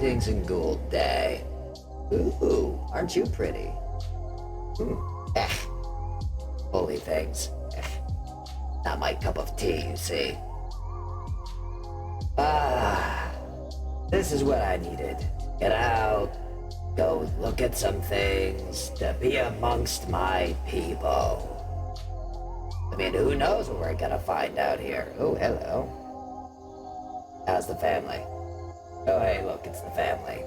Greetings and Gould Day. Ooh, aren't you pretty? Eh. Holy things. Eh. Not my cup of tea, you see. This is what I needed. Get out, go look at some things, to be amongst my people. I mean, who knows what we're gonna find out here? Oh, hello. How's the family? Oh, hey, look, it's the family.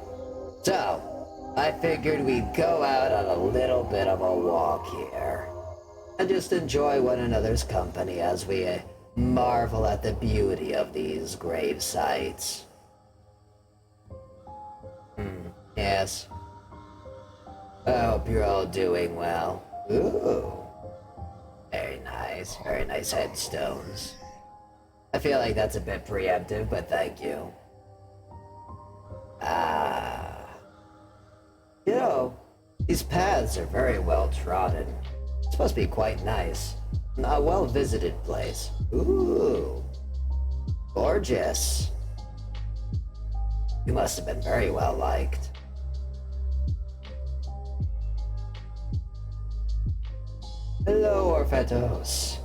So, I figured we'd go out on a little bit of a walk here and just enjoy one another's company as we marvel at the beauty of these grave sites. Yes. I hope you're all doing well. Ooh. Very nice headstones. I feel like that's a bit preemptive, but thank you. You know, these paths are very well trodden. It's supposed to be quite nice. A well-visited place. Ooh. Gorgeous. You must have been very well liked. Hello, Orphetos.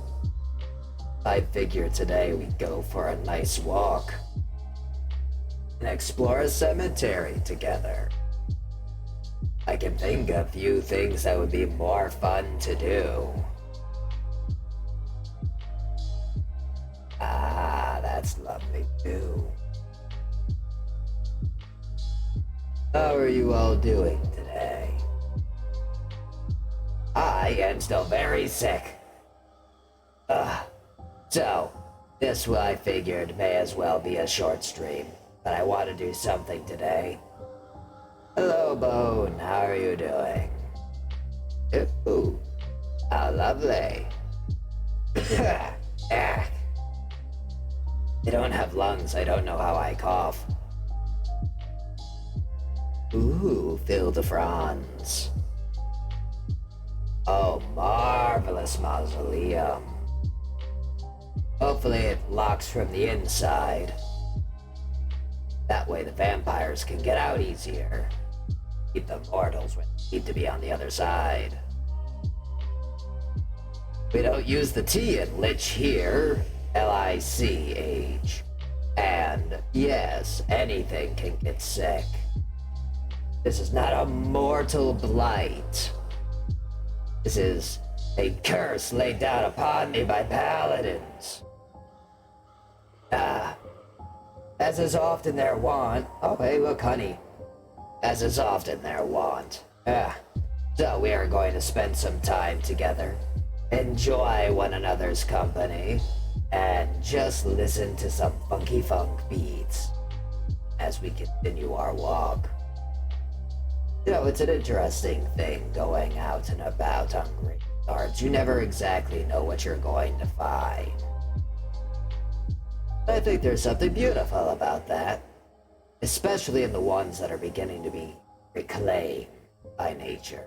I figured today we'd go for a nice walk and explore a cemetery together. I can think of few things that would be more fun to do. That's lovely too. How are you all doing today? I am still very sick. So, this I figured may as well be a short stream, but I want to do something today. Hello, Bone, how are you doing? Ooh, how lovely. I don't have lungs, I don't know how I cough. Ooh, Phil de France. Oh, marvelous mausoleum. Hopefully it locks from the inside. That way the vampires can get out easier. Keep the mortals when they need to be on the other side. We don't use the T in Lich here. Lich. And yes, anything can get sick. This is not a mortal blight. This is a curse laid down upon me by paladins. As is often their wont. Oh, hey, look, honey. As is often their wont. So we are going to spend some time together, enjoy one another's company, and just listen to some funky funk beats as we continue our walk. You know, it's an interesting thing going out and about on graveyards. You never exactly know what you're going to find. I think there's something beautiful about that, especially in the ones that are beginning to be reclaimed by nature.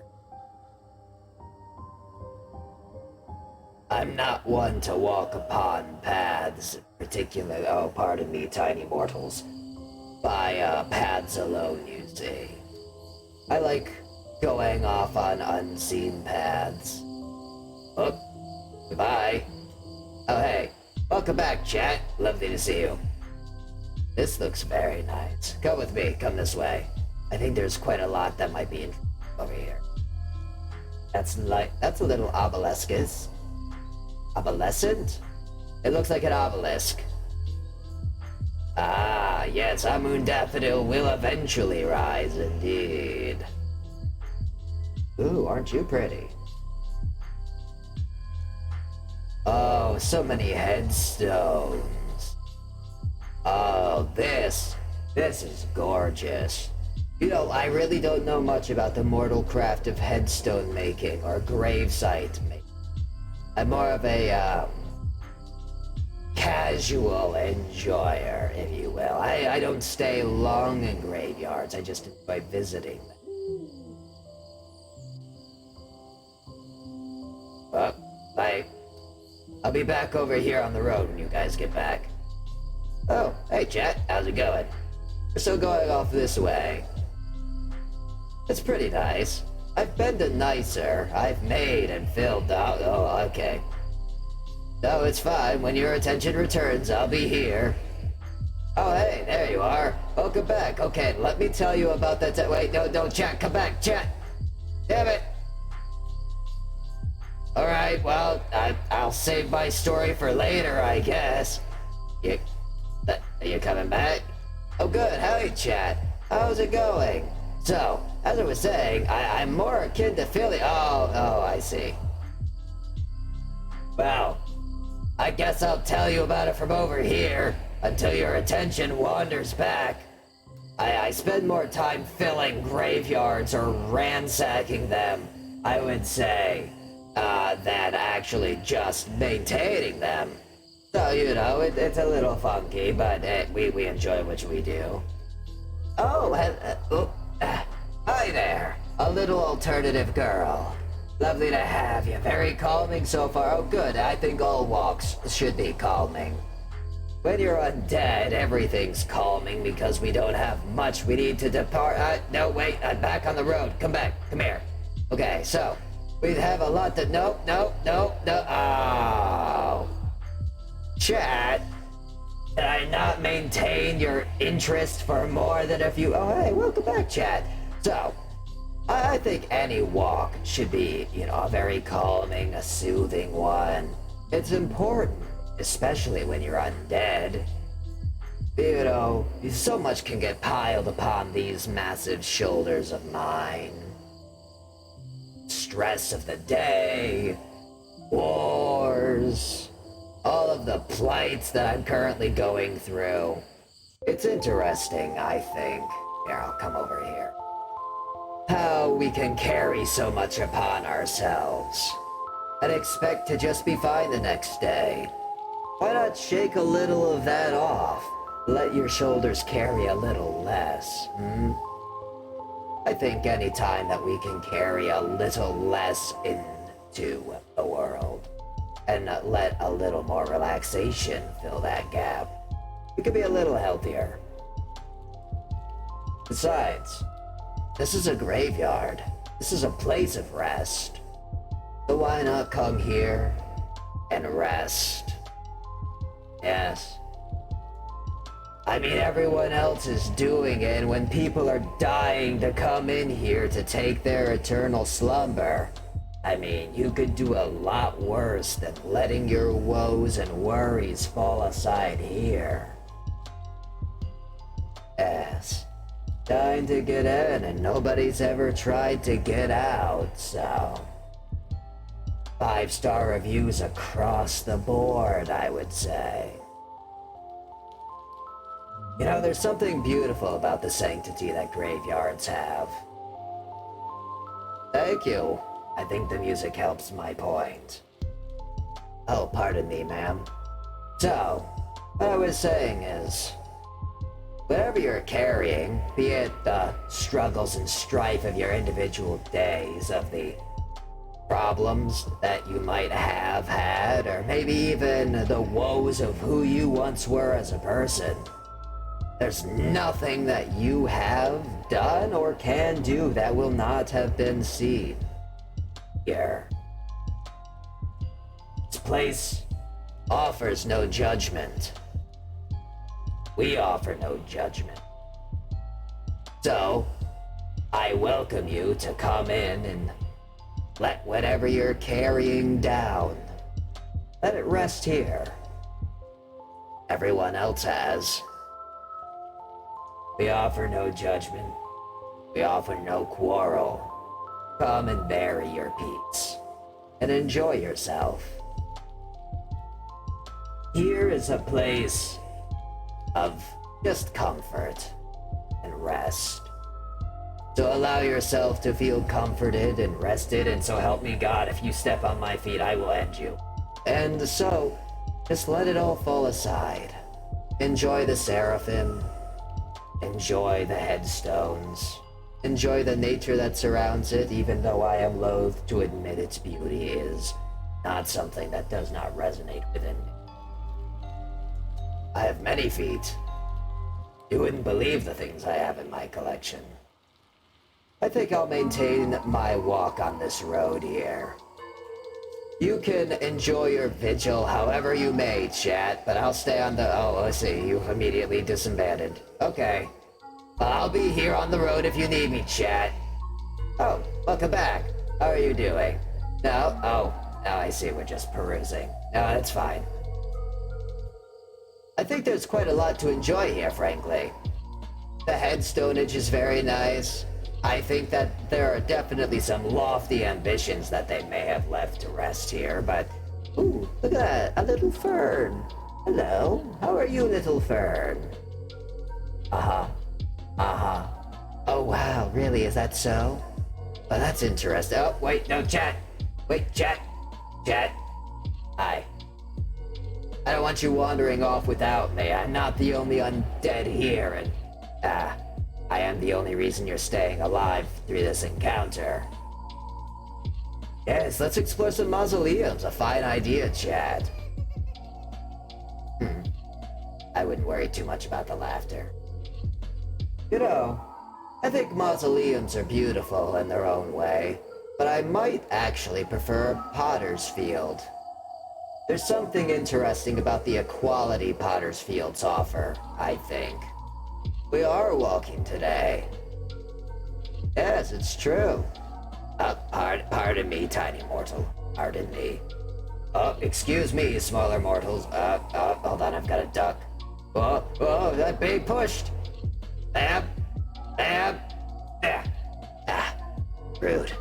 I'm not one to walk upon paths, particularly, oh, pardon me, tiny mortals, by paths alone, you see. I like going off on unseen paths. Oh, goodbye. Oh, hey. Welcome back, chat. Lovely to see you. This looks very nice. Come with me. Come this way. I think there's quite a lot that might be interesting over here. That's a little obelisk. Obsolescent? It looks like an obelisk. Ah, yes, our moon daffodil will eventually rise indeed. Ooh, aren't you pretty? Oh, so many headstones. Oh, this is gorgeous. You know, I really don't know much about the mortal craft of headstone making or gravesite making. I'm more of a, casual enjoyer, if you will. I don't stay long in graveyards, I just enjoy visiting them. Well, I'll be back over here on the road when you guys get back. Oh, hey chat, how's it going? So going off this way. It's pretty nice. I've been to nicer. I've made and filled out. Oh, okay. No, it's fine. When your attention returns, I'll be here. Oh, hey, there you are. Welcome back. Okay, let me tell you about that. Wait, no, chat, come back, chat. Damn it. Alright, well, I'll save my story for later, I guess. Are you coming back? Oh, good. Howdy, chat. How's it going? So, as I was saying, I'm more akin to Philly. Oh, I see. Well, I guess I'll tell you about it from over here until your attention wanders back. I spend more time filling graveyards or ransacking them, I would say, than actually just maintaining them. So, you know, it's a little funky, but we enjoy what we do. Hi there, a little alternative girl. Lovely to have you. Very calming so far. Oh, good. I think all walks should be calming. When you're undead, everything's calming because we don't have much we need to depart. No, wait, I'm back on the road. Come back. Come here. Okay, so, we have a lot to... No. Oh. Chat, did I not maintain your interest for more than a few... Oh, hey, welcome back, chat. So, I think any walk should be, you know, a very calming, a soothing one. It's important, especially when you're undead. You know, so much can get piled upon these massive shoulders of mine. Stress of the day, wars, all of the plights that I'm currently going through. It's interesting, I think. Here, I'll come over here. How we can carry so much upon ourselves and expect to just be fine the next day. Why not shake a little of that off? Let your shoulders carry a little less, I think any time that we can carry a little less into the world and let a little more relaxation fill that gap, we could be a little healthier. Besides, this is a graveyard. This is a place of rest. So why not come here and rest? Yes. I mean, everyone else is doing it, and when people are dying to come in here to take their eternal slumber, I mean, you could do a lot worse than letting your woes and worries fall aside here. Yes. Dying to get in, and nobody's ever tried to get out, so... 5-star reviews across the board, I would say. You know, there's something beautiful about the sanctity that graveyards have. Thank you. I think the music helps my point. Oh, pardon me, ma'am. So, what I was saying is, whatever you're carrying, be it the struggles and strife of your individual days, of the problems that you might have had, or maybe even the woes of who you once were as a person, there's nothing that you have done or can do that will not have been seen here. This place offers no judgment. We offer no judgment. So, I welcome you to come in and let whatever you're carrying down, let it rest here. Everyone else has. We offer no judgment. We offer no quarrel. Come and bury your peace and enjoy yourself. Here is a place of just comfort and rest. So allow yourself to feel comforted and rested, and so help me God, if you step on my feet, I will end you. And so, just let it all fall aside. Enjoy the seraphim. Enjoy the headstones. Enjoy the nature that surrounds it, even though I am loath to admit its beauty is not something that does not resonate within me. I have many feet. You wouldn't believe the things I have in my collection. I think I'll maintain my walk on this road here. You can enjoy your vigil however you may, chat, but I'll stay on the... Oh, let's see, you've immediately disbanded. Okay. Well, I'll be here on the road if you need me, chat. Oh, welcome back. How are you doing? No? Oh, now I see we're just perusing. No, that's fine. I think there's quite a lot to enjoy here, frankly. The headstonage is very nice. I think that there are definitely some lofty ambitions that they may have left to rest here, but... Ooh, look at that, a little fern. Hello, how are you, little fern? Uh-huh. Uh-huh. Oh, wow, really, is that so? Oh, that's interesting. Oh, wait, no, chat. Wait, chat. Chat. Hi. I don't want you wandering off without me. I'm not the only undead here, and... I am the only reason you're staying alive through this encounter. Yes, let's explore some mausoleums. A fine idea, Chad. I wouldn't worry too much about the laughter. You know, I think mausoleums are beautiful in their own way, but I might actually prefer Potter's Field. There's something interesting about the equality Potter's Fields offer, I think. We are walking today. Yes, it's true. Pardon me, tiny mortal. Pardon me. Excuse me, smaller mortals. Hold on, I've got a duck. Oh, I'm being pushed. Bam. Rude.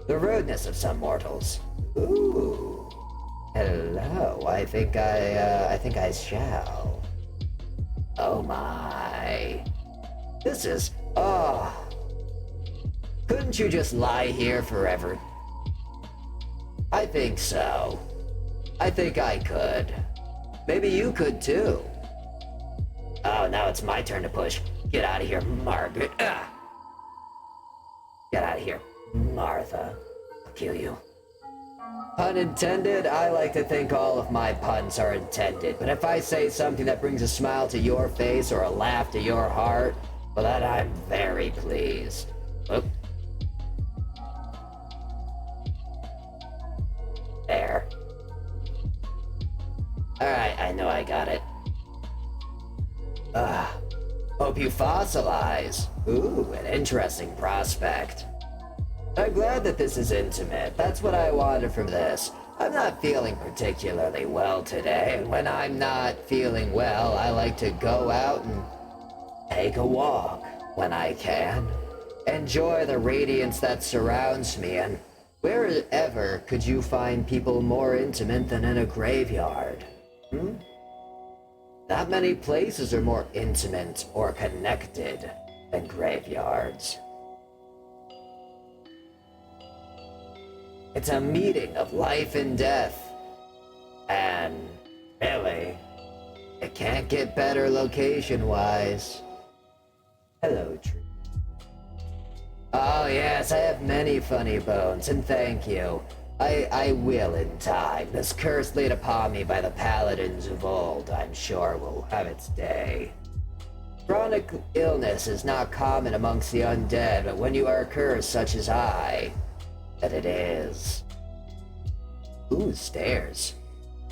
The rudeness of some mortals. Ooh. Hello, I think I shall. Oh my. This is... Couldn't you just lie here forever? I think so. I think I could. Maybe you could too. Oh, now it's my turn to push. Get out of here, Margaret. Get out of here, Martha. I'll kill you. Pun intended, I like to think all of my puns are intended, but if I say something that brings a smile to your face or a laugh to your heart, well, then I'm very pleased. Oop. There. Alright, I know I got it. Hope you fossilize. Ooh, an interesting prospect. I'm glad that this is intimate. That's what I wanted from this. I'm not feeling particularly well today, and when I'm not feeling well, I like to go out and take a walk when I can. Enjoy the radiance that surrounds me, and wherever could you find people more intimate than in a graveyard? Not many places are more intimate or connected than graveyards. It's a meeting of life and death. And really, it can't get better location-wise. Hello, tree. Oh yes, I have many funny bones, and thank you. I will in time. This curse laid upon me by the paladins of old, I'm sure will have its day. Chronic illness is not common amongst the undead, but when you are cursed such as I, that it is. Ooh, stairs.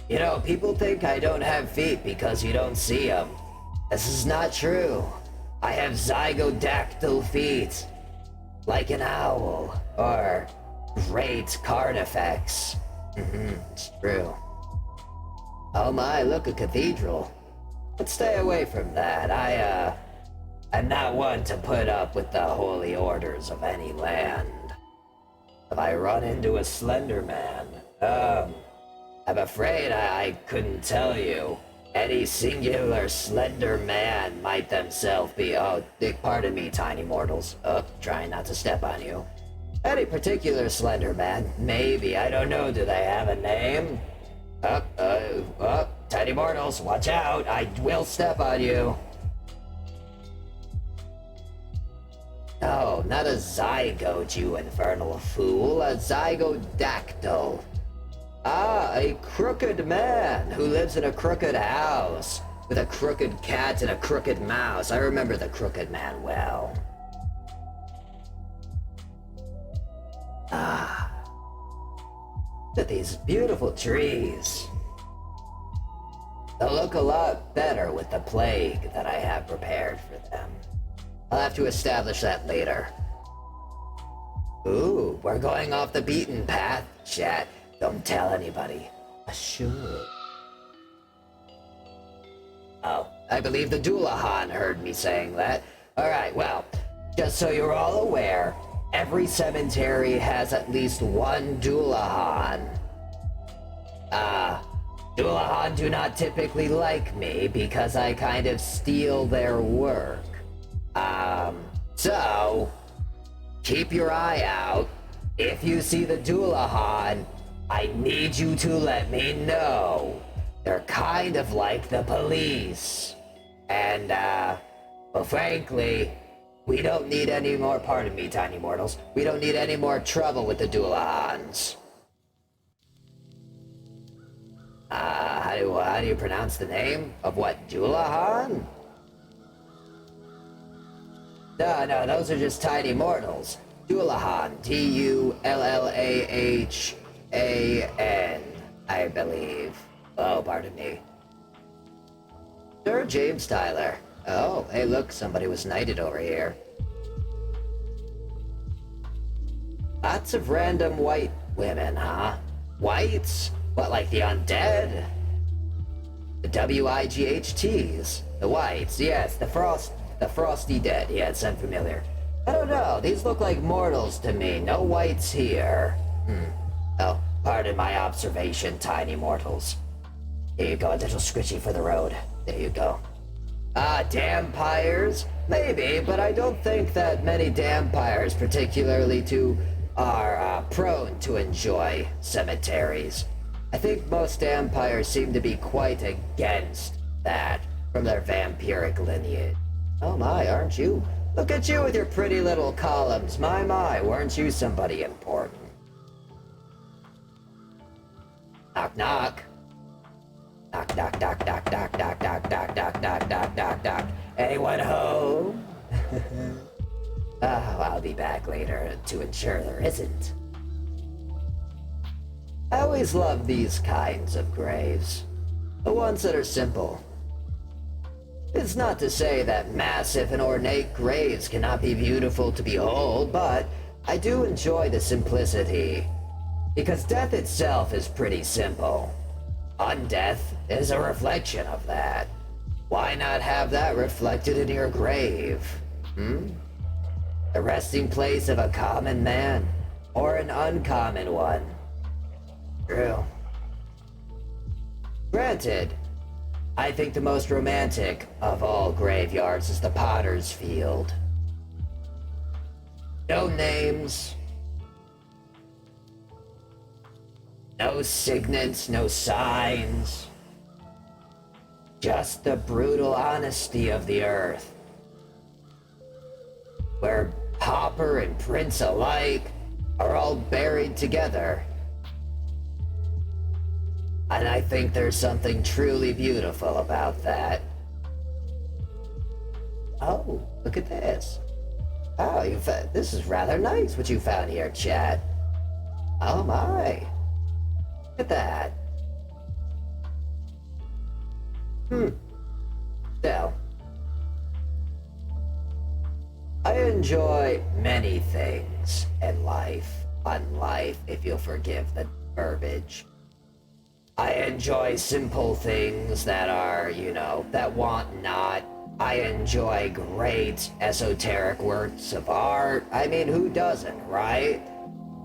You know, people think I don't have feet because you don't see them. This is not true. I have zygodactyl feet. Like an owl, or great carnifex. It's true. Oh my, look, a cathedral. But stay away from that. I'm not one to put up with the holy orders of any land. If I run into a slender man, I'm afraid I couldn't tell you. Any singular slender man might themselves be, pardon me, tiny mortals. Trying not to step on you. Any particular slender man, maybe, I don't know, do they have a name? Tiny mortals, watch out, I will step on you. No, not a zygote, you infernal fool, a zygodactyl. Ah, a crooked man who lives in a crooked house. with a crooked cat and a crooked mouse. I remember the Crooked Man well. Ah. Look at these beautiful trees. They'll look a lot better with the plague that I have prepared for them. I'll have to establish that later. Ooh, we're going off the beaten path, chat. Don't tell anybody. I should. Oh, I believe the Doulahan heard me saying that. Alright, well, just so you're all aware, every cemetery has at least one Doulahan. Doulahan do not typically like me because I kind of steal their work. So, keep your eye out. If you see the Doulahan, I need you to let me know. They're kind of like the police. And, well, frankly, we don't need any more, pardon me, tiny mortals, we don't need any more trouble with the Doulahans. How do you pronounce the name of what, Doulahan? No, those are just tiny mortals. Doulahan, Tullahan, I believe. Oh, pardon me. Sir James Tyler. Oh, hey look, somebody was knighted over here. Lots of random white women, huh? Whites? What, like the undead? The WIGHTs. The whites, yes, the frosty dead, yes, I'm familiar. I don't know, these look like mortals to me, no whites here. Oh, pardon my observation, tiny mortals. Here you go, a little squishy for the road. There you go. Dampires? Maybe, but I don't think that many dampires are prone to enjoy cemeteries. I think most dampires seem to be quite against that from their vampiric lineage. Oh my, aren't you? Look at you with your pretty little columns. My, weren't you somebody important? Knock, knock. Knock, knock, knock, knock, knock, knock, knock, knock, knock, knock, knock, knock, knock. Anyone home? Oh, I'll be back later to ensure there isn't. I always love these kinds of graves. The ones that are simple. It's not to say that massive and ornate graves cannot be beautiful to behold, but I do enjoy the simplicity. Because death itself is pretty simple. Undeath is a reflection of that. Why not have that reflected in your grave? The resting place of a common man, or an uncommon one. True. Granted, I think the most romantic of all graveyards is the Potter's Field. No names, no signets, no signs. Just the brutal honesty of the earth. Where pauper and prince alike are all buried together. And I think there's something truly beautiful about that. Oh, look at this. Oh, this is rather nice what you found here, chat. Oh my. Look at that. So, I enjoy many things in life, if you'll forgive the verbiage. I enjoy simple things that are, that want not. I enjoy great esoteric works of art. I mean, who doesn't, right?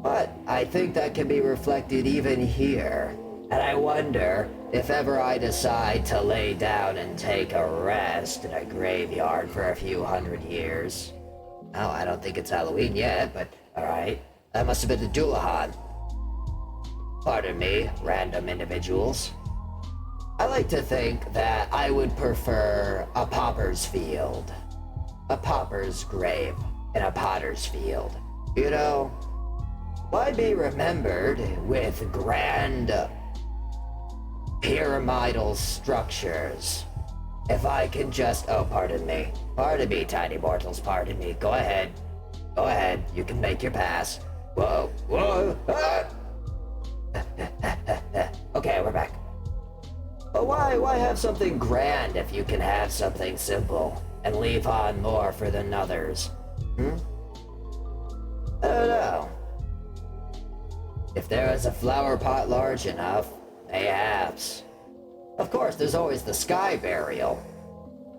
But I think that can be reflected even here. And I wonder if ever I decide to lay down and take a rest in a graveyard for a few hundred years. Oh, I don't think it's Halloween yet, but alright. That must have been the Doulahan. Pardon me, random individuals. I like to think that I would prefer a pauper's field. A pauper's grave in a potter's field. Why be remembered with grand pyramidal structures If I can just... Oh, pardon me. Pardon me, tiny mortals, pardon me. Go ahead. Go ahead. You can make your pass. Whoa, whoa, ah! Okay, we're back. But why have something grand if you can have something simple and leave on more for than others? I don't know. If there is a flower pot large enough, mayhaps. Of course, there's always the sky burial.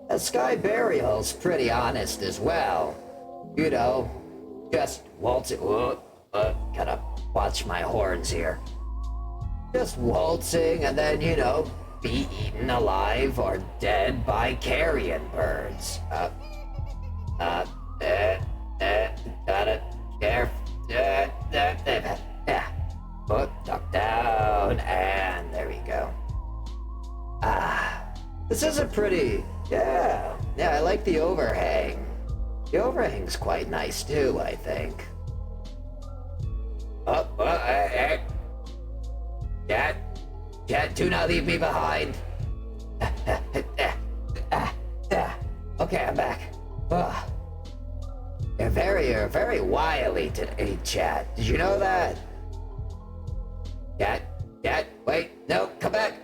The sky burial's pretty honest as well. You know, just waltzing. Gotta watch my horns here. Just waltzing and then, you know, be eaten alive or dead by carrion birds. Got it. Yeah. Foot tuck down, and there we go. This is a pretty, yeah, I like the overhang. The overhang's quite nice too, I think. Cat, do not leave me behind. Okay, I'm back. You're very wily today, Chat. Did you know that? Cat, wait, no, come back.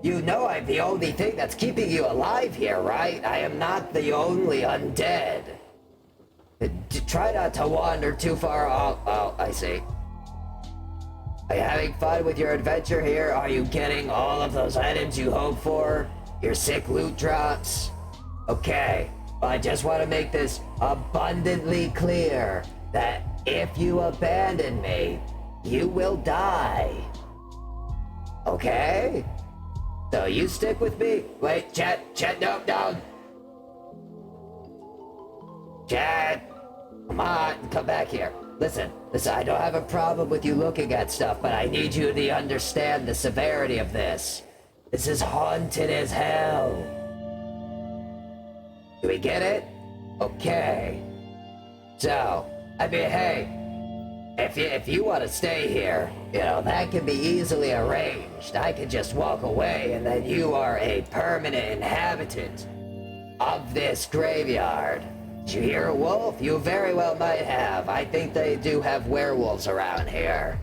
You know I'm the only thing that's keeping you alive here, right? I am not the only undead. Try not to wander too far off. Oh, I see. Are you having fun with your adventure here? Are you getting all of those items you hope for? Your sick loot drops? Okay, well, I just want to make this abundantly clear that if you abandon me, you will die. Okay? So you stick with me. Wait, Chat, no. Chat, come on, come back here. Listen, I don't have a problem with you looking at stuff, but I need you to understand the severity of this. This is haunted as hell. Do we get it? Okay. So, I mean, hey, if you want to stay here, you know, that can be easily arranged. I can just walk away and then you are a permanent inhabitant of this graveyard. Did you hear a wolf? You very well might have. I think they do have werewolves around here.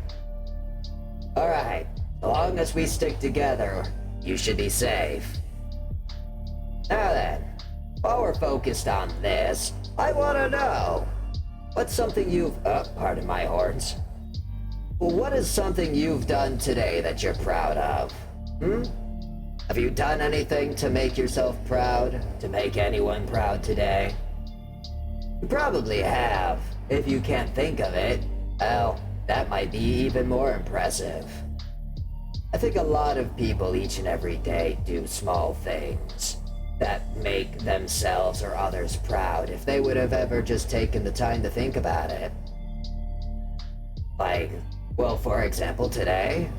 Alright, as long as we stick together, you should be safe. Now then, while we're focused on this, I want to know, what's something you've... pardon my horns. What is something you've done today that you're proud of? Have you done anything to make yourself proud? To make anyone proud today? You probably have. If you can't think of it, well, that might be even more impressive. I think a lot of people each and every day do small things that make themselves or others proud if they would have ever just taken the time to think about it. Like, well, for example, today,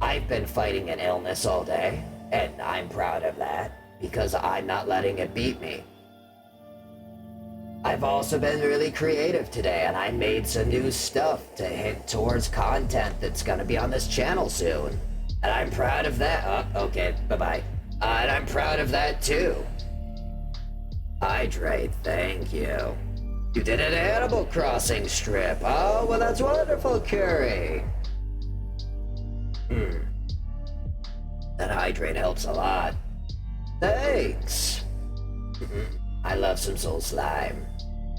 I've been fighting an illness all day, and I'm proud of that because I'm not letting it beat me. I've also been really creative today, and I made some new stuff to hint towards content that's gonna be on this channel soon. And I'm proud of that. Okay, bye-bye. And I'm proud of that too. Hydrate, thank you. You did an Animal Crossing strip. Oh, well that's wonderful, Curry. That hydrate helps a lot. Thanks. I love some soul slime.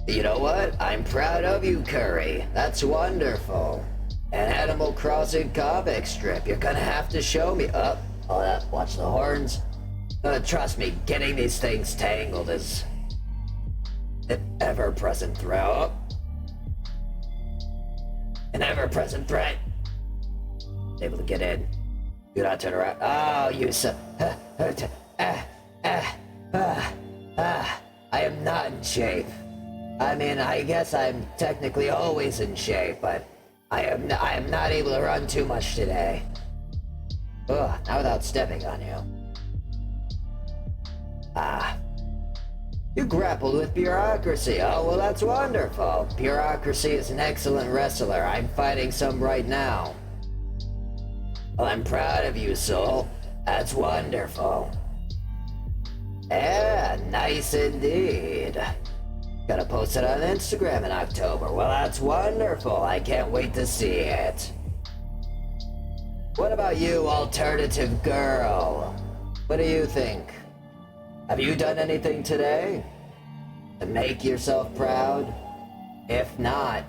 You know what? I'm proud of you, Curry. That's wonderful. An Animal Crossing comic strip. You're gonna have to show me. Hold up, watch the horns. Trust me, getting these things tangled is an ever-present threat. An ever-present threat. Able to get in. Do not turn around. Oh, you I am not in shape. I mean, I guess I'm technically always in shape, but I am not able to run too much today. Ugh, not without stepping on you. You grappled with bureaucracy. Oh, well, that's wonderful. Bureaucracy is an excellent wrestler. I'm fighting some right now. Well, I'm proud of you, Soul. That's wonderful. Yeah, nice indeed. Gotta post it on Instagram in October. Well, that's wonderful. I can't wait to see it. What about you, alternative girl? What do you think? Have you done anything today to make yourself proud? If not,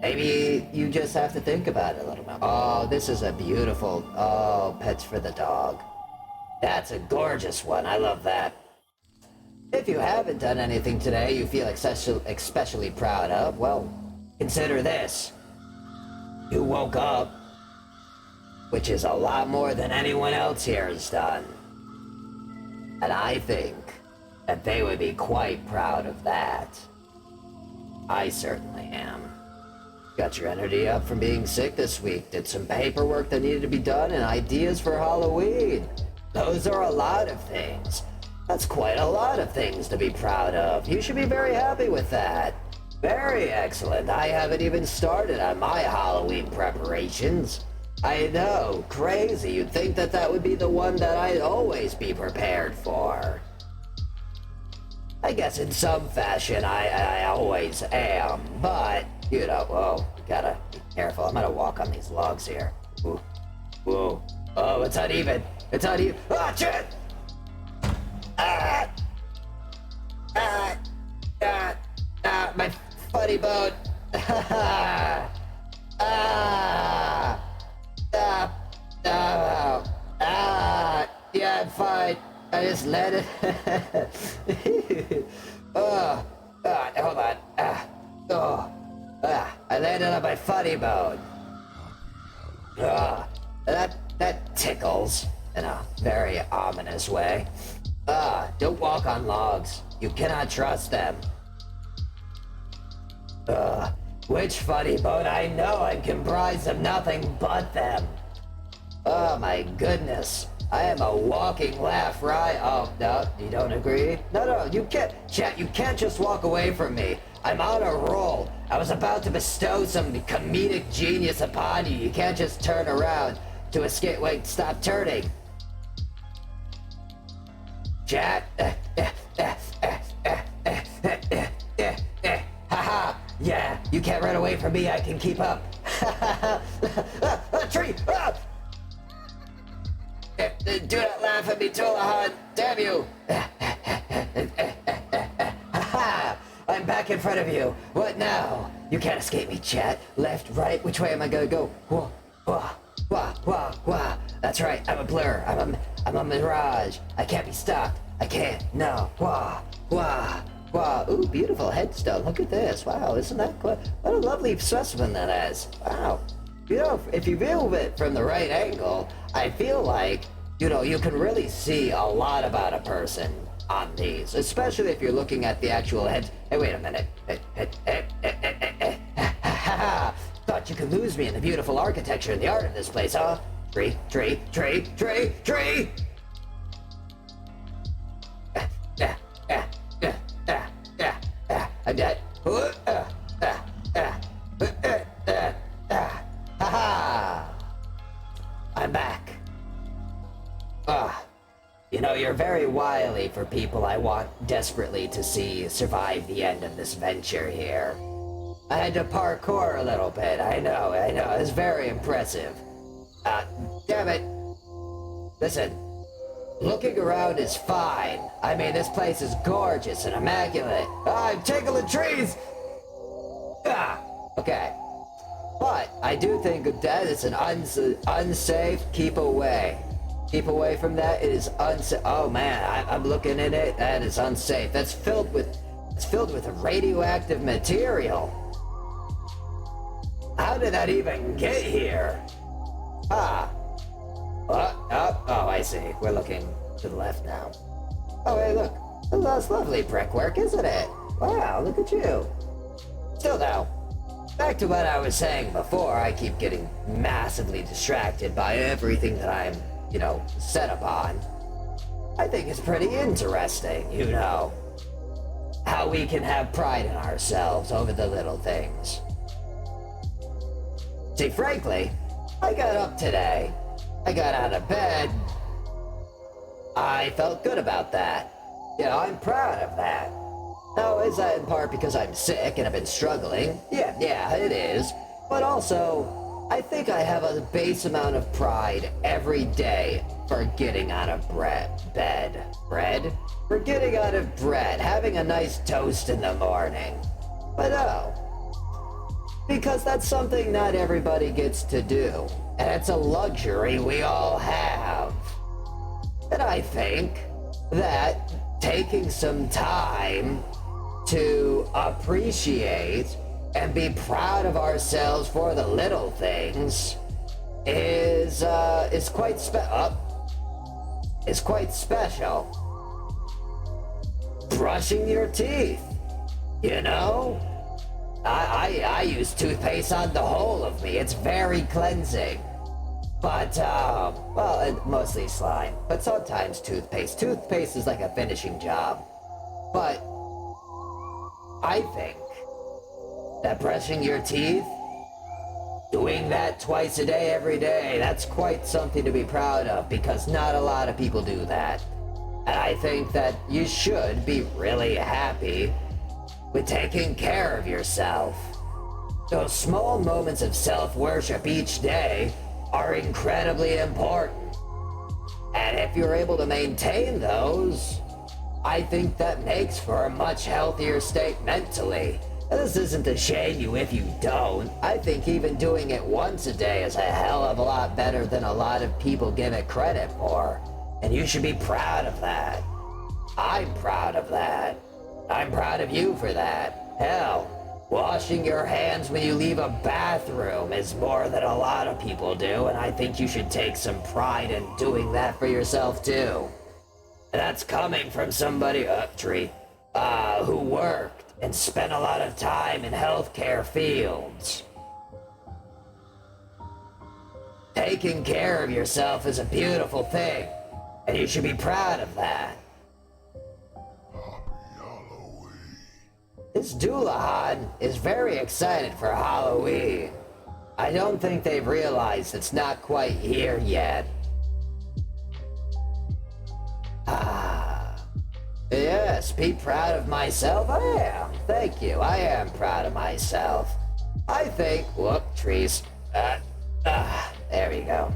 maybe you just have to think about it a little bit. Oh, this is a beautiful, pets for the dog. That's a gorgeous one. I love that. If you haven't done anything today you feel especially proud of, well, consider this. You woke up, which is a lot more than anyone else here has done. And I think that they would be quite proud of that. I certainly am. Got your energy up from being sick this week, did some paperwork that needed to be done, and ideas for Halloween. Those are a lot of things. That's quite a lot of things to be proud of. You should be very happy with that. Very excellent. I haven't even started on my Halloween preparations. I know, crazy. You'd think that that would be the one that I'd always be prepared for. I guess in some fashion I always am, but, you know, whoa, gotta be careful. I'm gonna walk on these logs here. Ooh, whoa. Oh, it's uneven. It's uneven. Ah, shit! My funny bone. Yeah, I'm fine. I just let it. Hold on. I landed on my funny bone. That tickles in a very ominous way. Don't walk on logs. You cannot trust them. Which funny bone? I know I'm comprised of nothing but them. Oh my goodness. I am a walking laugh, right? Oh, no, you don't agree? No, you can't, chat, you can't just walk away from me. I'm on a roll. I was about to bestow some comedic genius upon you. You can't just turn around to escape. Wait, stop turning. Chat. Haha. Yeah, you can't run away from me. I can keep up. Tree. Do not laugh at me, Tulahan. Damn you. I'm back in front of you. What now? You can't escape me, chat. Left, right. Which way am I gonna go? Wah. That's right. I'm a blur. I'm a mirage. I can't be stopped. I can't. No. Wah. Ooh, beautiful headstone. Look at this. Wow, isn't that cool? What a lovely specimen that is. Wow. You know, if you view it from the right angle, I feel like, you know, you can really see a lot about a person on these, especially if you're looking at the actual head. Hey, wait a minute. Thought you could lose me in the beautiful architecture and the art of this place, huh? Tree. I'm dead. I'm back. You know, you're very wily for people I want desperately to see survive the end of this venture here. I had to parkour a little bit, I know, it's very impressive. Damn it. Listen, looking around is fine. I mean, this place is gorgeous and immaculate. I'm tickling trees! Okay. But I do think that is an unsafe. Keep away. Keep away from that. It is unsafe. Oh man, I'm looking in it. That is unsafe. It's filled with radioactive material. How did that even get here? Oh, I see. We're looking to the left now. Oh, hey, look. That's lovely brickwork, isn't it? Wow, look at you. Still though, back to what I was saying before, I keep getting massively distracted by everything that I'm, you know, set upon. I think it's pretty interesting, you know, how we can have pride in ourselves over the little things. See, frankly, I got up today, I got out of bed, I felt good about that. You know, I'm proud of that. Now, is that in part because I'm sick and I've been struggling? Yeah, it is. But also, I think I have a base amount of pride every day for getting out of bed. Bread? For getting out of bread, having a nice toast in the morning. But oh, because that's something not everybody gets to do. And it's a luxury we all have. And I think that taking some time to appreciate and be proud of ourselves for the little things is quite special. Brushing your teeth, you know? I use toothpaste on the whole of me. It's very cleansing. But, well, mostly slime. But sometimes toothpaste. Toothpaste is like a finishing job. But I think that brushing your teeth, doing that twice a day, every day, that's quite something to be proud of because not a lot of people do that. And I think that you should be really happy with taking care of yourself. Those small moments of self-worship each day are incredibly important. And if you're able to maintain those, I think that makes for a much healthier state mentally. And this isn't to shame you if you don't. I think even doing it once a day is a hell of a lot better than a lot of people give it credit for. And you should be proud of that. I'm proud of that. I'm proud of you for that. Hell, washing your hands when you leave a bathroom is more than a lot of people do, and I think you should take some pride in doing that for yourself too. And that's coming from somebody, who worked and spent a lot of time in healthcare fields. Taking care of yourself is a beautiful thing, and you should be proud of that. This Doulahan is very excited for Halloween. I don't think they've realized it's not quite here yet. Yes, be proud of myself. I am. Thank you. I am proud of myself. I think, trees. There we go.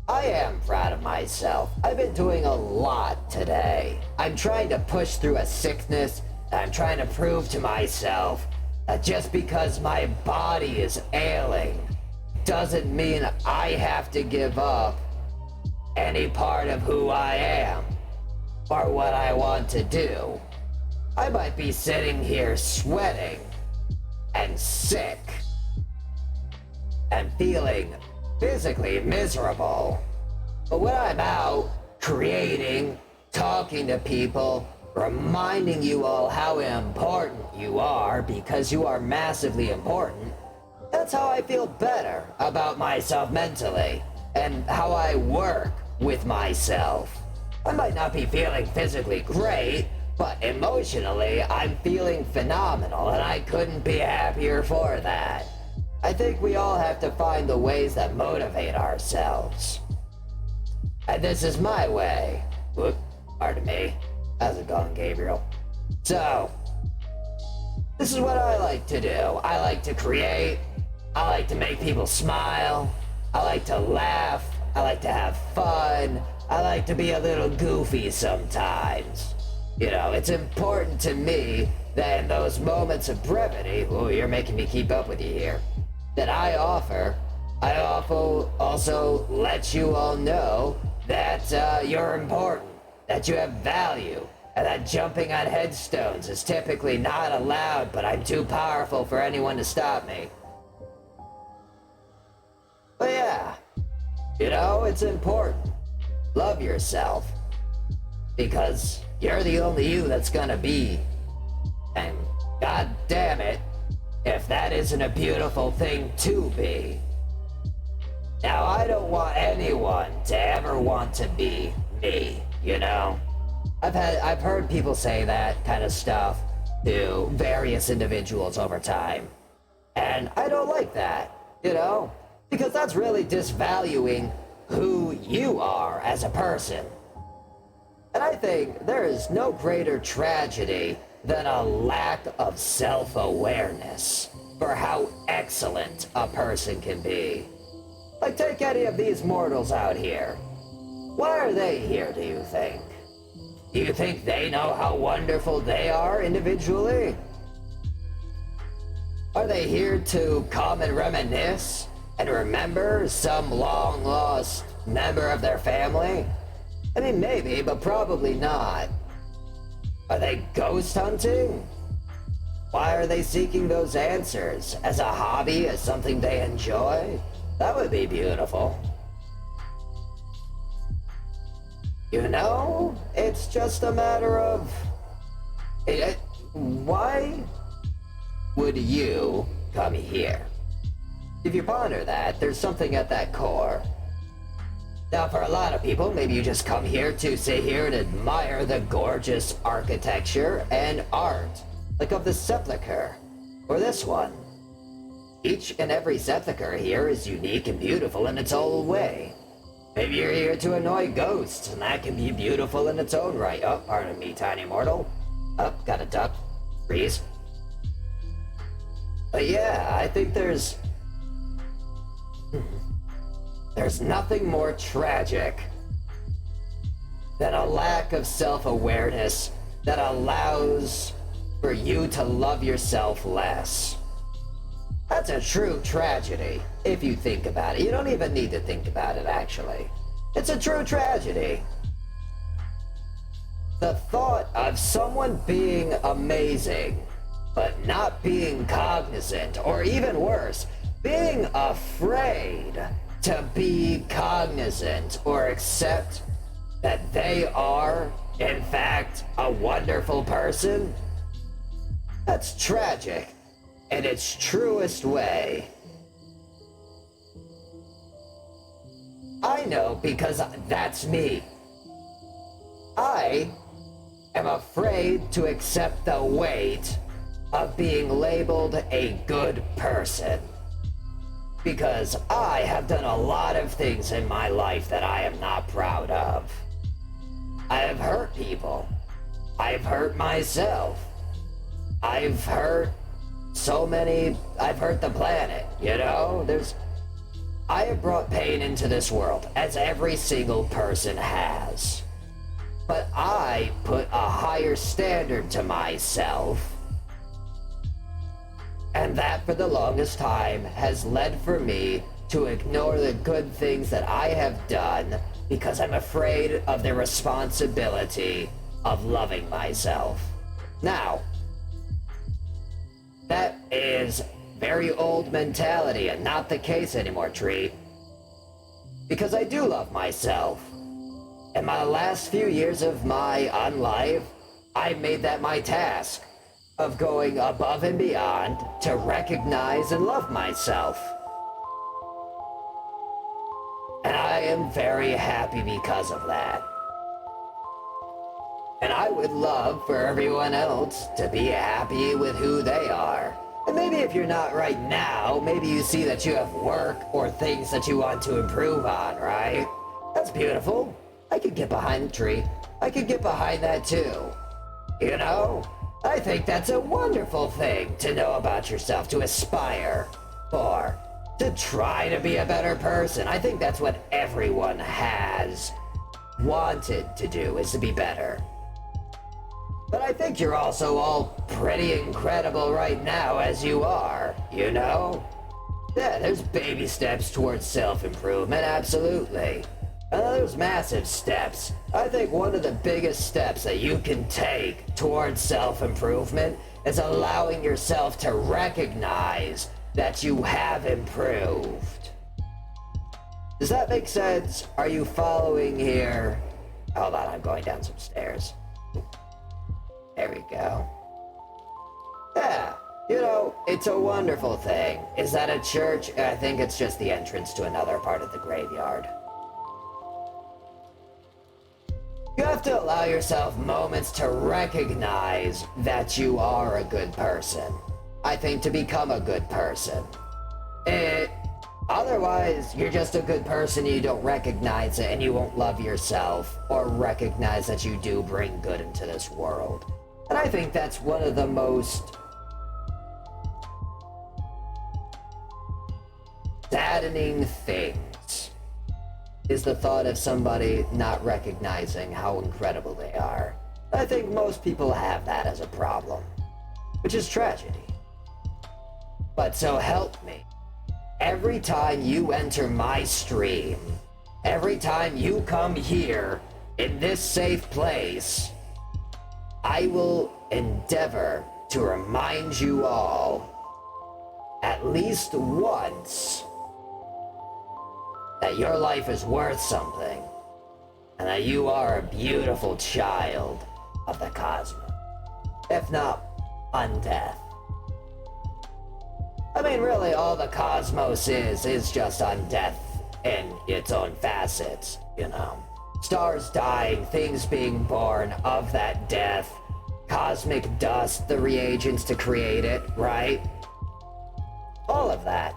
I am proud of myself. I've been doing a lot today. I'm trying to push through a sickness. I'm trying to prove to myself that just because my body is ailing doesn't mean I have to give up any part of who I am or what I want to do. I might be sitting here sweating and sick and feeling physically miserable, but when I'm out creating, talking to people, reminding you all how important you are because you are massively important, that's how I feel better about myself mentally and how I work with myself. I might not be feeling physically great, but emotionally I'm feeling phenomenal and I couldn't be happier for that. I think we all have to find the ways that motivate ourselves. And this is my way. Pardon me. How's it going, Gabriel? So, this is what I like to do. I like to create. I like to make people smile. I like to laugh. I like to have fun. I like to be a little goofy sometimes. You know, it's important to me that in those moments of brevity, you're making me keep up with you here, that I also let you all know that you're important, that you have value, and that jumping on headstones is typically not allowed, but I'm too powerful for anyone to stop me. But yeah, you know, it's important. Love yourself, because you're the only you that's gonna be. And god damn it, if that isn't a beautiful thing to be. Now, I don't want anyone to ever want to be me, you know? I've heard people say that kind of stuff to various individuals over time. And I don't like that, you know? Because that's really disvaluing who you are as a person. And I think there is no greater tragedy than a lack of self-awareness for how excellent a person can be. Like, take any of these mortals out here. Why are they here, do you think? Do you think they know how wonderful they are individually? Are they here to come and reminisce and remember some long-lost member of their family? I mean, maybe, but probably not. Are they ghost hunting? Why are they seeking those answers? As a hobby? As something they enjoy? That would be beautiful. You know, it's just a matter of... why would you come here? If you ponder that, there's something at that core. Now, for a lot of people, maybe you just come here to sit here and admire the gorgeous architecture and art, like of the sepulcher, or this one. Each and every sepulcher here is unique and beautiful in its own way. Maybe you're here to annoy ghosts, and that can be beautiful in its own right. Oh, pardon me, tiny mortal. Oh, got a duck. Freeze. But yeah, I think there's nothing more tragic than a lack of self-awareness that allows for you to love yourself less. That's a true tragedy, if you think about it. You don't even need to think about it, actually. It's a true tragedy. The thought of someone being amazing, but not being cognizant, or even worse, being afraid to be cognizant or accept that they are, in fact, a wonderful person? That's tragic in its truest way. I know because that's me. I am afraid to accept the weight of being labeled a good person. Because I have done a lot of things in my life that I am not proud of. I have hurt people. I've hurt myself. I've hurt I've hurt the planet, you know? I have brought pain into this world, as every single person has. But I put a higher standard to myself. And that, for the longest time, has led for me to ignore the good things that I have done because I'm afraid of the responsibility of loving myself. Now, that is very old mentality and not the case anymore, Tree. Because I do love myself. In my last few years of my life, I made that my task of going above and beyond to recognize and love myself. And I am very happy because of that. And I would love for everyone else to be happy with who they are. And maybe if you're not right now, maybe you see that you have work or things that you want to improve on, right? That's beautiful. I could get behind the tree. I could get behind that too. You know? I think that's a wonderful thing to know about yourself, to aspire for, to try to be a better person. I think that's what everyone has wanted to do, is to be better. But I think you're also all pretty incredible right now as you are, you know? Yeah, there's baby steps towards self-improvement, absolutely. And there's massive steps. I think one of the biggest steps that you can take towards self-improvement is allowing yourself to recognize that you have improved. Does that make sense? Are you following here? Hold on, I'm going down some stairs. There we go. Yeah, you know, it's a wonderful thing. Is that a church? I think it's just the entrance to another part of the graveyard. You have to allow yourself moments to recognize that you are a good person. I think to become a good person, it Otherwise, you're just a good person, you don't recognize it, and you won't love yourself or recognize that you do bring good into this world. And I think that's one of the most saddening things, is the thought of somebody not recognizing how incredible they are. I think most people have that as a problem, which is tragedy. But so help me, every time you enter my stream, every time you come here in this safe place, I will endeavor to remind you all, at least once, that your life is worth something, and that you are a beautiful child of the cosmos, if not undeath. I mean, really, all the cosmos is just undeath in its own facets, you know. Stars dying, things being born of that death, cosmic dust, the reagents to create it, right? All of that.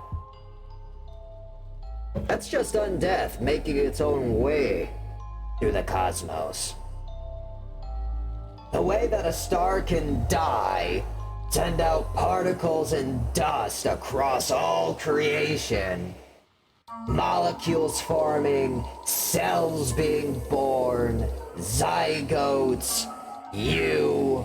That's just undeath making its own way through the cosmos. The way that a star can die, send out particles and dust across all creation, molecules forming, cells being born, zygotes, you,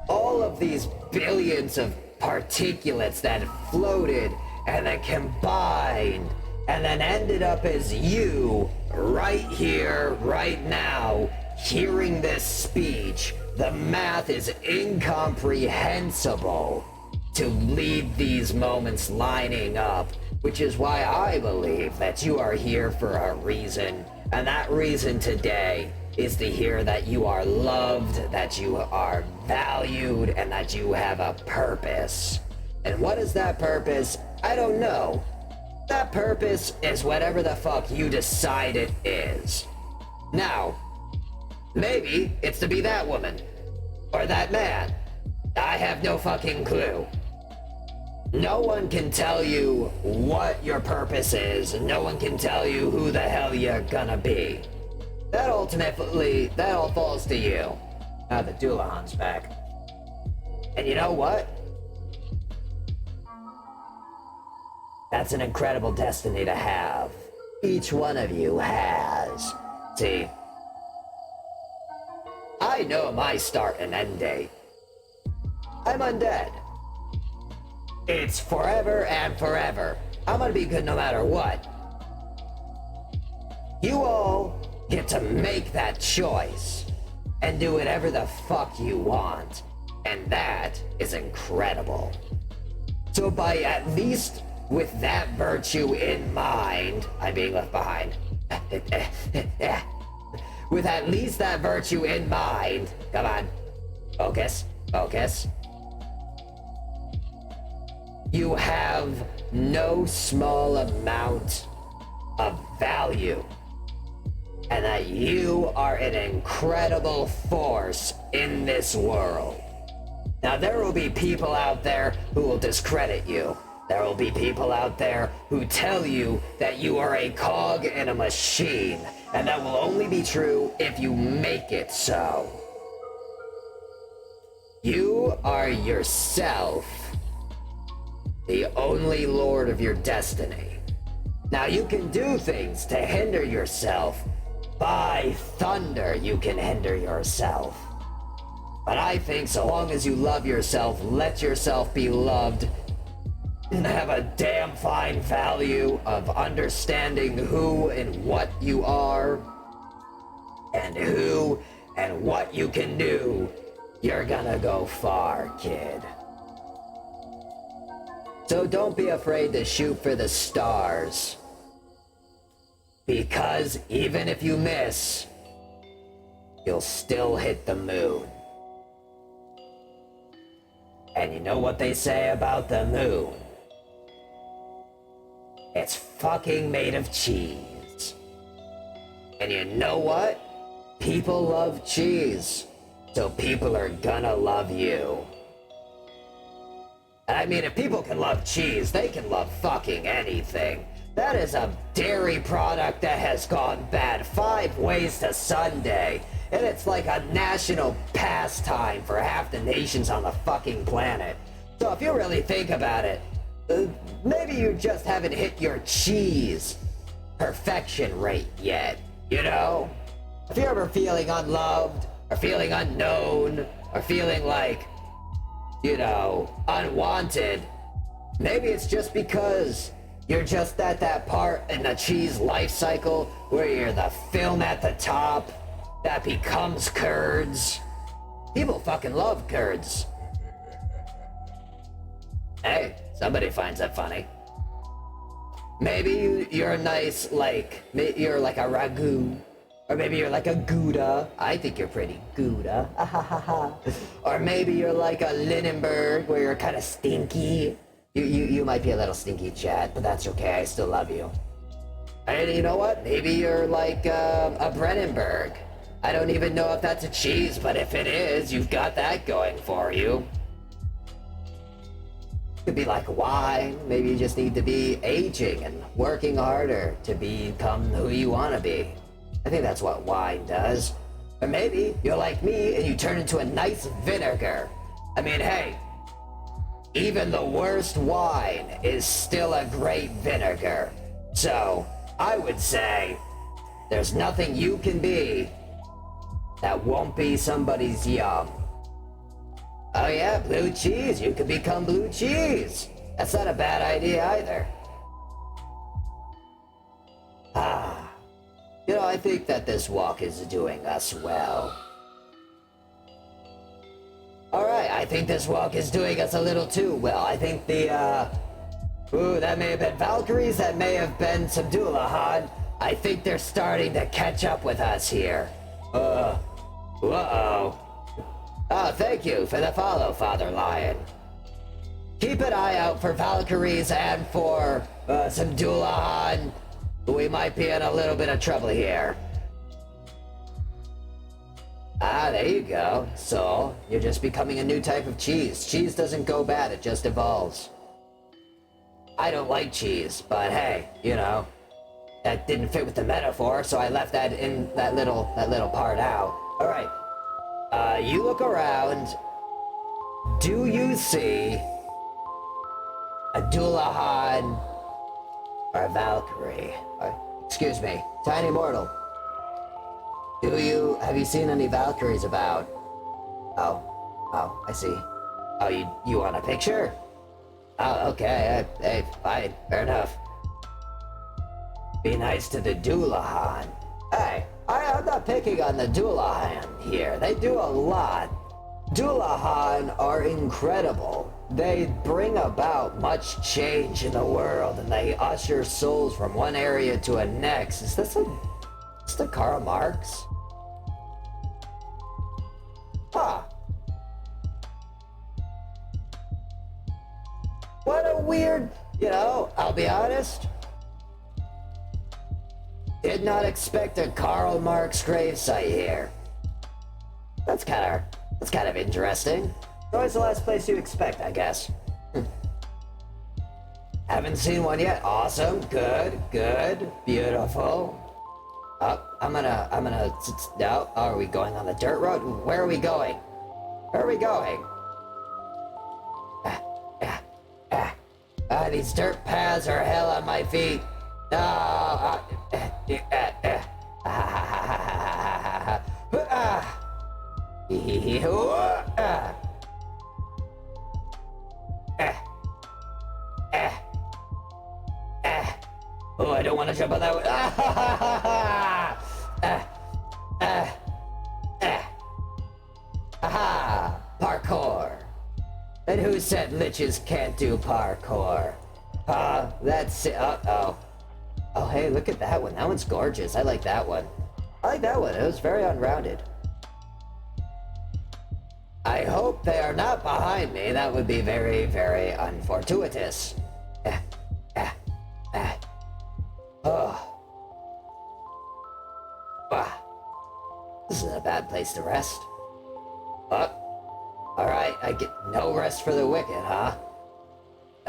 all of these billions of particulates that floated and then combined and then ended up as you, right here, right now, hearing this speech. The math is incomprehensible to leave these moments lining up, which is why I believe that you are here for a reason, and that reason today is to hear that you are loved, that you are valued, and that you have a purpose. And what is that purpose? I don't know. That purpose is whatever the fuck you decide it is. Now, maybe it's to be that woman, or that man. I have no fucking clue. No one can tell you what your purpose is, and no one can tell you who the hell you're gonna be. That all falls to you. Now the Dullahan's back. And you know what? That's an incredible destiny to have. Each one of you has. See, I know my start and end date. I'm undead. It's forever and forever. I'm gonna be good no matter what. You all get to make that choice and do whatever the fuck you want. And that is incredible. So by at least with that virtue in mind, I'm being left behind. With at least that virtue in mind, come on, focus, focus. You have no small amount of value, and that you are an incredible force in this world. Now there will be people out there who will discredit you. There will be people out there who tell you that you are a cog in a machine, and that will only be true if you make it so. You are yourself, the only lord of your destiny. Now you can do things to hinder yourself. By thunder, you can hinder yourself. But I think so long as you love yourself, let yourself be loved, and have a damn fine value of understanding who and what you are, and who and what you can do, you're gonna go far, kid. So don't be afraid to shoot for the stars. Because even if you miss, you'll still hit the moon. And you know what they say about the moon? It's fucking made of cheese. And you know what? People love cheese, so people are gonna love you. And I mean, if people can love cheese, they can love fucking anything. That is a dairy product that has gone bad 5 ways to Sunday. And it's like a national pastime for half the nations on the fucking planet. So if you really think about it, maybe you just haven't hit your cheese perfection rate yet, you know? If you're ever feeling unloved, or feeling unknown, or feeling like, you know, unwanted, maybe it's just because you're just at that part in the cheese life cycle where you're the film at the top that becomes curds. People fucking love curds. Hey, somebody finds that funny. Maybe you're a nice, like, you're like a ragu. Or maybe you're like a Gouda. I think you're pretty Gouda. Or maybe you're like a Lindenberg, where you're kind of stinky. You might be a little stinky, Chad, but that's okay. I still love you. And you know what? Maybe you're like a Brennenberg. I don't even know if that's a cheese, but if it is, you've got that going for you. Could be like wine. Maybe you just need to be aging and working harder to become who you want to be. I think that's what wine does. Or maybe you're like me and you turn into a nice vinegar. I mean, hey, even the worst wine is still a great vinegar. So, I would say, there's nothing you can be that won't be somebody's yum. Oh yeah, blue cheese. You could become blue cheese. That's not a bad idea either. You know, I think that this walk is doing us well. Alright, I think this walk is doing us a little too well. I think that may have been Valkyries, that may have been some Dullahan. I think they're starting to catch up with us here. Uh-oh. Oh, thank you for the follow, Father Lion. Keep an eye out for Valkyries and for some Dullahan. We might be in a little bit of trouble here. There you go. So, you're just becoming a new type of cheese. Cheese doesn't go bad, it just evolves. I don't like cheese, but hey, you know, that didn't fit with the metaphor, so I left that in that little part out. Alright. You look around. Do you see a Dullahan or a Valkyrie? Excuse me, tiny mortal. Have you seen any Valkyries about? Oh, I see. Oh, you want a picture? Oh, okay, hey, fine, fair enough. Be nice to the Dullahan. Hey, I'm not picking on the Dullahan here. They do a lot. Dullahan are incredible. They bring about much change in the world, and they usher souls from one area to a next. Is this the Karl Marx? Huh. What a weird, I'll be honest. Did not expect a Karl Marx gravesite here. That's kind of interesting. Always the last place you expect, I guess. Haven't seen one yet. Awesome. Good. Beautiful. Oh, I'm gonna, no. Are we going on the dirt road? Where are we going? These dirt paths are hell on my feet. No. Oh, I don't want to jump on that one. Aha! Parkour. And who said liches can't do parkour? That's it. Uh-oh. Oh, hey, look at that one. That one's gorgeous. I like that one. It was very unrounded. I hope they are not behind me. That would be very, very unfortuitous. This is a bad place to rest. Alright, I get no rest for the wicked, huh?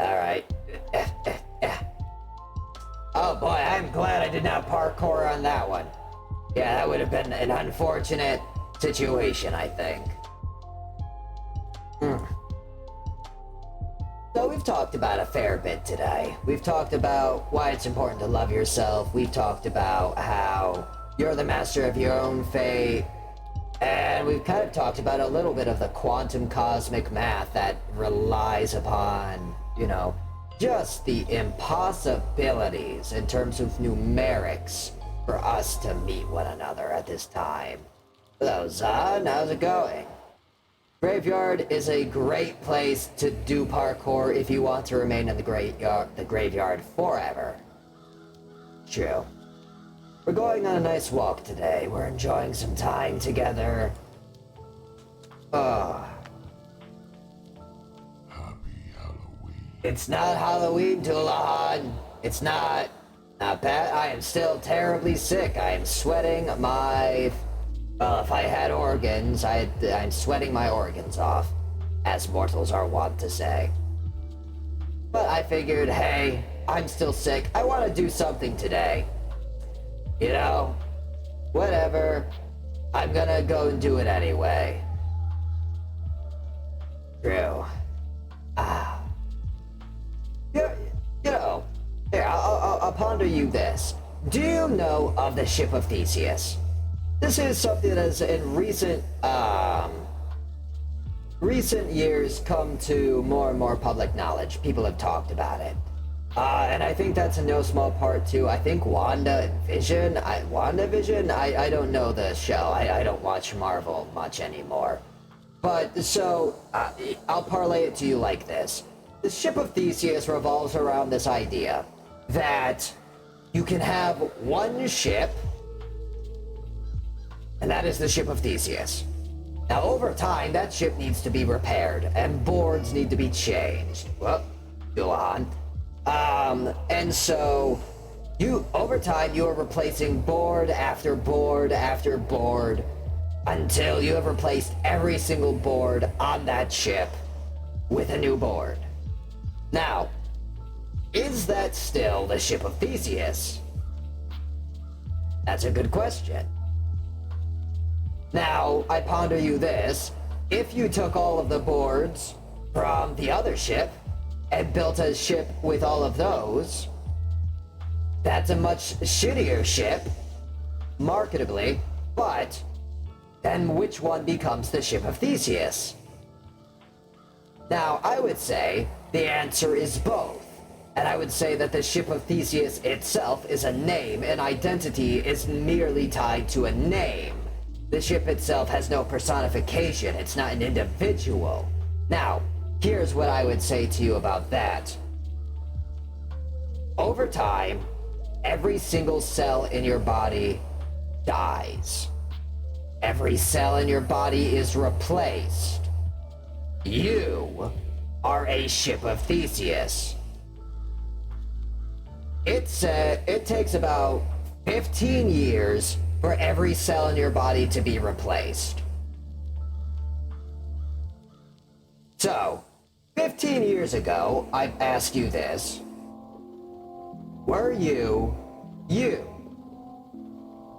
Alright. Oh boy, I'm glad I did not parkour on that one. Yeah, that would have been an unfortunate situation, I think. So we've talked about a fair bit today. We've talked about why it's important to love yourself. We've talked about how you're the master of your own fate. And we've kind of talked about a little bit of the quantum cosmic math that relies upon, you know, just the impossibilities in terms of numerics for us to meet one another at this time. Hello, Zahn, how's it going? Graveyard is a great place to do parkour if you want to remain in the graveyard forever. True. We're going on a nice walk today. We're enjoying some time together. Oh. Happy Halloween. It's not Halloween, Dullahan. It's not. Not bad. I am still terribly sick. I am sweating my... Well, if I had organs, I'm sweating my organs off, as mortals are wont to say. But I figured, hey, I'm still sick. I want to do something today. You know, whatever. I'm gonna go and do it anyway. True. You know, here, I'll ponder you this. Do you know of the ship of Theseus? This is something that has in recent years come to more and more public knowledge. People have talked about it. And I think that's in no small part to, I think, WandaVision? I don't know the show. I don't watch Marvel much anymore. But, so, I'll parlay it to you like this. The ship of Theseus revolves around this idea that you can have one ship, and that is the ship of Theseus. Now, over time, that ship needs to be repaired, and boards need to be changed. Well, go on. And so, over time, you are replacing board after board after board until you have replaced every single board on that ship with a new board. Now, is that still the ship of Theseus? That's a good question. Now, I ponder you this. If you took all of the boards from the other ship and built a ship with all of those, that's a much shittier ship, marketably, but then which one becomes the ship of Theseus? Now, I would say the answer is both. And I would say that the ship of Theseus itself is a name, and identity is merely tied to a name. The ship itself has no personification, it's not an individual. Now, here's what I would say to you about that. Over time, every single cell in your body dies. Every cell in your body is replaced. You are a ship of Theseus. It takes about 15 years for every cell in your body to be replaced. So, 15 years ago, I asked you this. Were you?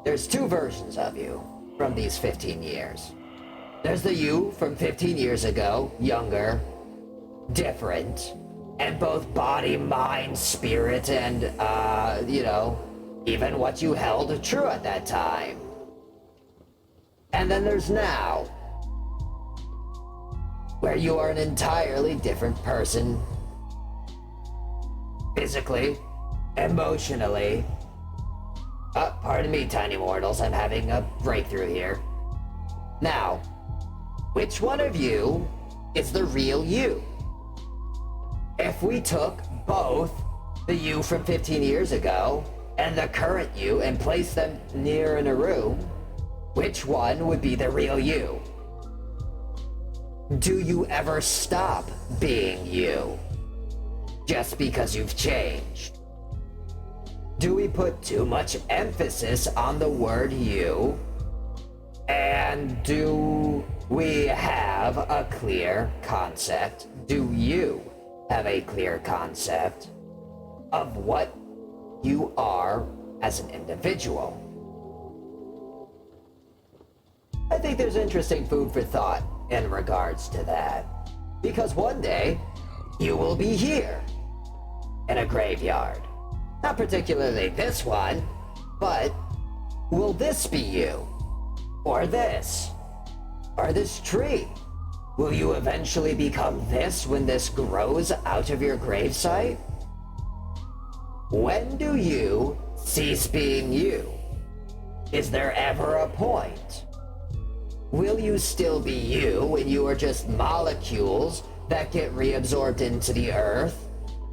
There's two versions of you from these 15 years. There's the you from 15 years ago, younger, different, and both body, mind, spirit, and, even what you held true at that time. And then there's now, where you are an entirely different person. Physically, emotionally. Pardon me, tiny mortals, I'm having a breakthrough here. Now, which one of you is the real you? If we took both the you from 15 years ago and the current you and placed them near in a room, which one would be the real you? Do you ever stop being you just because you've changed? Do we put too much emphasis on the word you? And do we have a clear concept? Do you have a clear concept of what you are as an individual. I think there's interesting food for thought in regards to that. Because one day, you will be here, in a graveyard. Not particularly this one, but will this be you? Or this? Or this tree? Will you eventually become this when this grows out of your gravesite? When do you cease being you? Is there ever a point? Will you still be you when you are just molecules that get reabsorbed into the earth?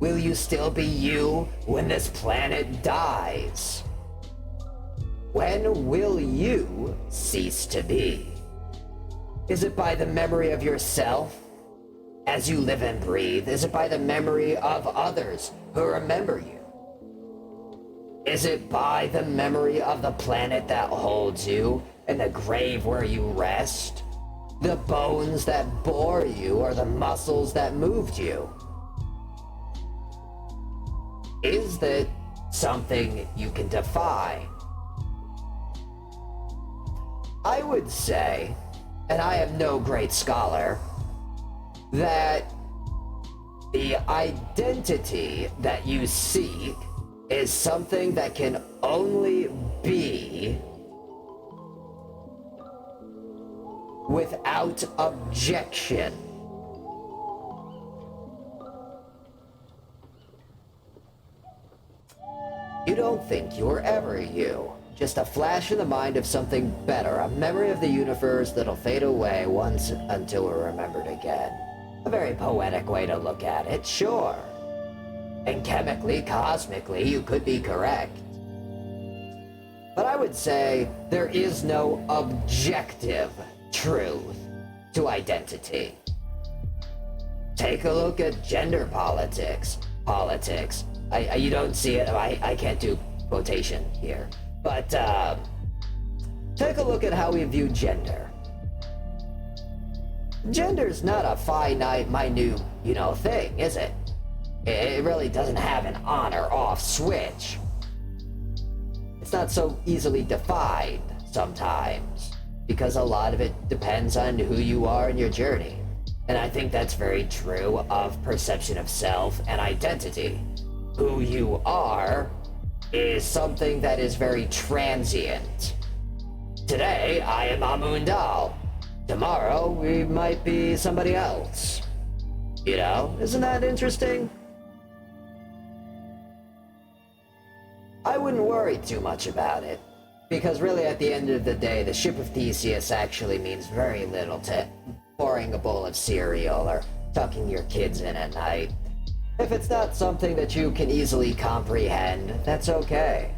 Will you still be you when this planet dies? When will you cease to be? Is it by the memory of yourself as you live and breathe? Is it by the memory of others who remember you? Is it by the memory of the planet that holds you and the grave where you rest? The bones that bore you or the muscles that moved you? Is that something you can define? I would say, and I am no great scholar, that the identity that you seek is something that can only be without objection. You don't think you were ever you. Just a flash in the mind of something better, a memory of the universe that'll fade away once until we're remembered again. A very poetic way to look at it, sure. And chemically, cosmically, you could be correct. But I would say there is no objective truth to identity. Take a look at gender politics. You don't see it, I can't do quotation here. But take a look at how we view gender. Gender's not a finite, minute, thing, is it? It really doesn't have an on or off switch. It's not so easily defined sometimes, because a lot of it depends on who you are in your journey. And I think that's very true of perception of self and identity. Who you are is something that is very transient. Today, I am Amundal. Tomorrow, we might be somebody else. Isn't that interesting? I wouldn't worry too much about it, because really at the end of the day, the ship of Theseus actually means very little to pouring a bowl of cereal or tucking your kids in at night. If it's not something that you can easily comprehend, that's okay.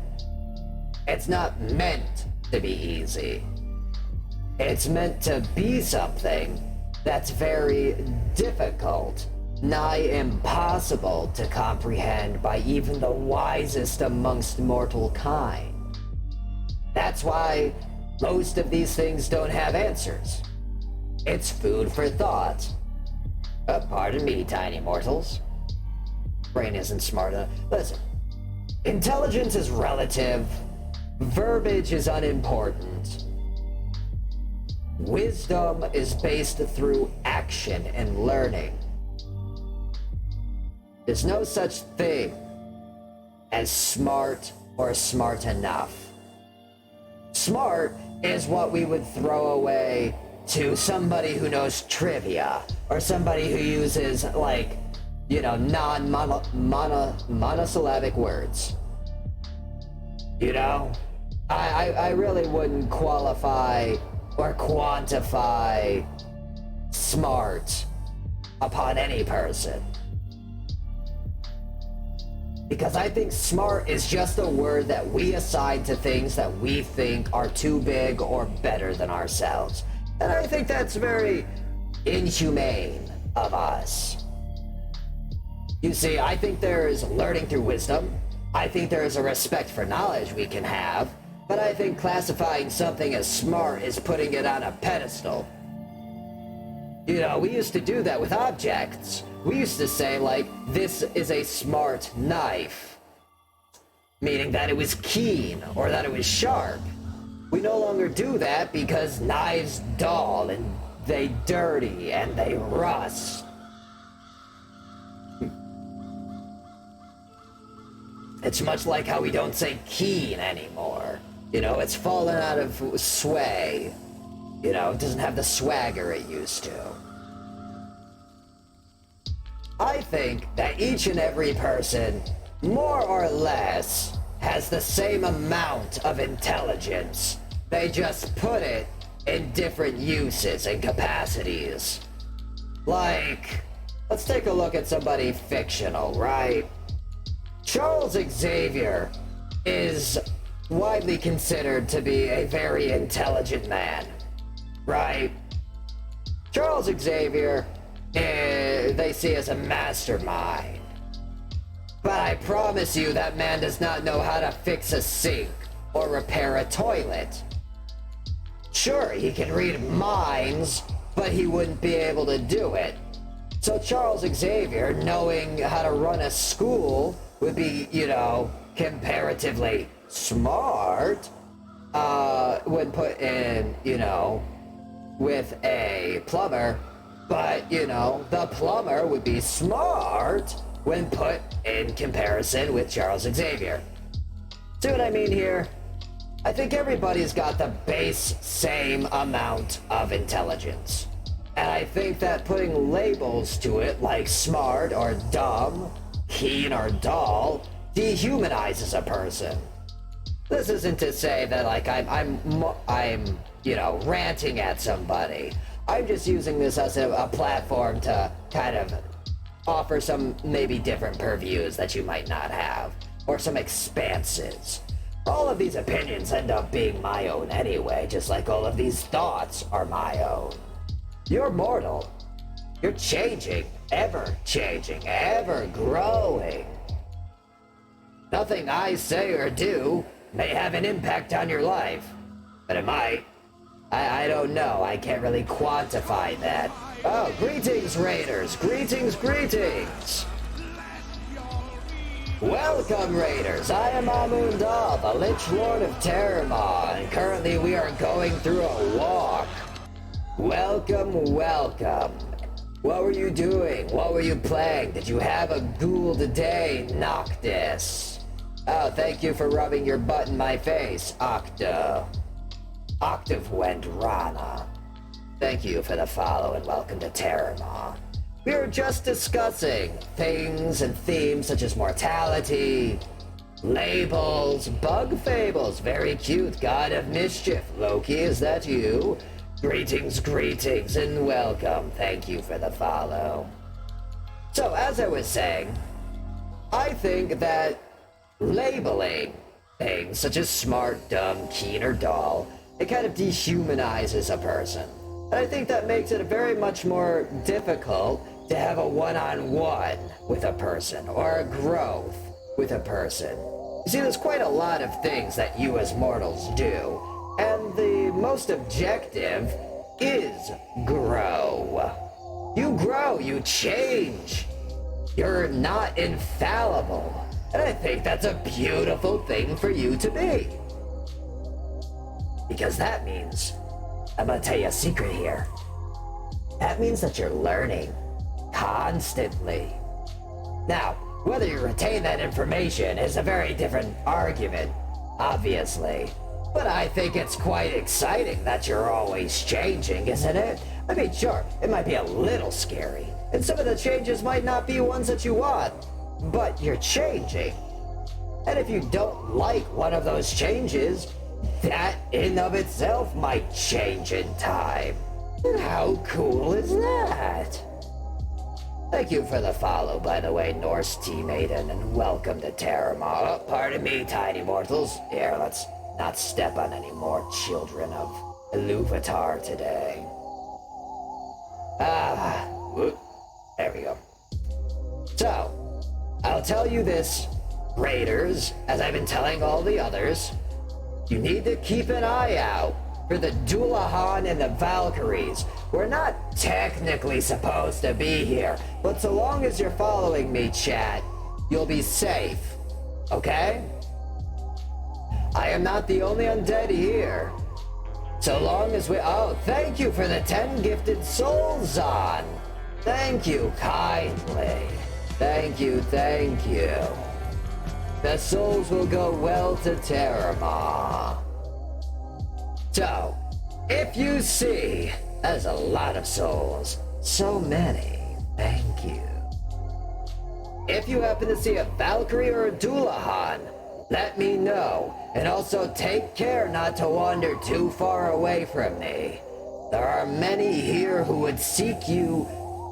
It's not meant to be easy. It's meant to be something that's very difficult, nigh impossible to comprehend by even the wisest amongst mortal kind. That's why most of these things don't have answers. It's food for thought. Pardon me, tiny mortals. Brain isn't smart enough. Listen, intelligence is relative. Verbiage is unimportant. Wisdom is based through action and learning. There's no such thing as smart or smart enough. Smart is what we would throw away to somebody who knows trivia, or somebody who uses, monosyllabic words. I really wouldn't qualify or quantify smart upon any person. Because I think smart is just a word that we assign to things that we think are too big or better than ourselves. And I think that's very inhumane of us. You see, I think there is learning through wisdom. I think there is a respect for knowledge we can have. But I think classifying something as smart is putting it on a pedestal. We used to do that with objects. we used to say, like, this is a smart knife, meaning that it was keen or that it was sharp. We no longer do that because knives dull and they dirty and they rust. It's much like how we don't say keen anymore. You know, it's fallen out of sway. You know, it doesn't have the swagger it used to. I think that each and every person, more or less, has the same amount of intelligence. They just put it in different uses and capacities. Like, let's take a look at somebody fictional, right? Charles Xavier is widely considered to be a very intelligent man, right? Charles Xavier, they see as a mastermind. But I promise you that man does not know how to fix a sink or repair a toilet. Sure, he can read minds, but he wouldn't be able to do it. So Charles Xavier, knowing how to run a school, would be, you know, comparatively smart, when put in, you know, with a plumber. But, you know, the plumber would be smart when put in comparison with Charles Xavier. See what I mean here? I think everybody's got the base same amount of intelligence. And I think that putting labels to it like smart or dumb, keen or dull, dehumanizes a person. This isn't to say that like I'm you know, ranting at somebody. I'm just using this as a platform to kind of offer some maybe different purviews that you might not have, or some expanses. All of these opinions end up being my own anyway, just like all of these thoughts are my own. You're mortal. You're changing, ever growing. Nothing I say or do may have an impact on your life, but it might. I don't know, I can't really quantify that. Oh, greetings, Raiders! Greetings! Welcome, Raiders! I am Amundal, the Lich Lord of Terramon, and currently we are going through a walk. Welcome. What were you doing? What were you playing? Did you have a good day, Noctis? Oh, thank you for rubbing your butt in my face, Octavendrana. Thank you for the follow and welcome to Terramon. We were just discussing things and themes such as mortality, labels, bug fables, very cute, god of mischief. Loki, is that you? Greetings, and welcome. Thank you for the follow. So, as I was saying, I think that labeling things such as smart, dumb, keen, or dull, it kind of dehumanizes a person. And I think that makes it very much more difficult to have a one-on-one with a person, or a growth with a person. You see, there's quite a lot of things that you as mortals do, and the most objective is grow. You grow, you change. You're not infallible. And I think that's a beautiful thing for you to be. Because that means, I'm gonna tell you a secret here. That means that you're learning constantly. Now, whether you retain that information is a very different argument, obviously. But I think it's quite exciting that you're always changing, isn't it? I mean, sure, it might be a little scary, and some of the changes might not be ones that you want, but you're changing. And if you don't like one of those changes, that in of itself might change in time. And how cool is that? Thank you for the follow, by the way, Norse Tea-Maiden, and welcome to Terramon. Oh, pardon me, tiny mortals. Here, let's not step on any more children of Iluvatar today. Whoop. There we go. So, I'll tell you this, Raiders, as I've been telling all the others, you need to keep an eye out for the Dullahan and the Valkyries. We're not technically supposed to be here, but so long as you're following me, chat, you'll be safe. Okay? I am not the only undead here. So long as we... Oh, thank you for the 10 gifted souls, Zon. Thank you kindly. Thank you, thank you. The souls will go well to Terramar. So, if you see, there's a lot of souls. So many. Thank you. If you happen to see a Valkyrie or a Dullahan, let me know. And also take care not to wander too far away from me. There are many here who would seek you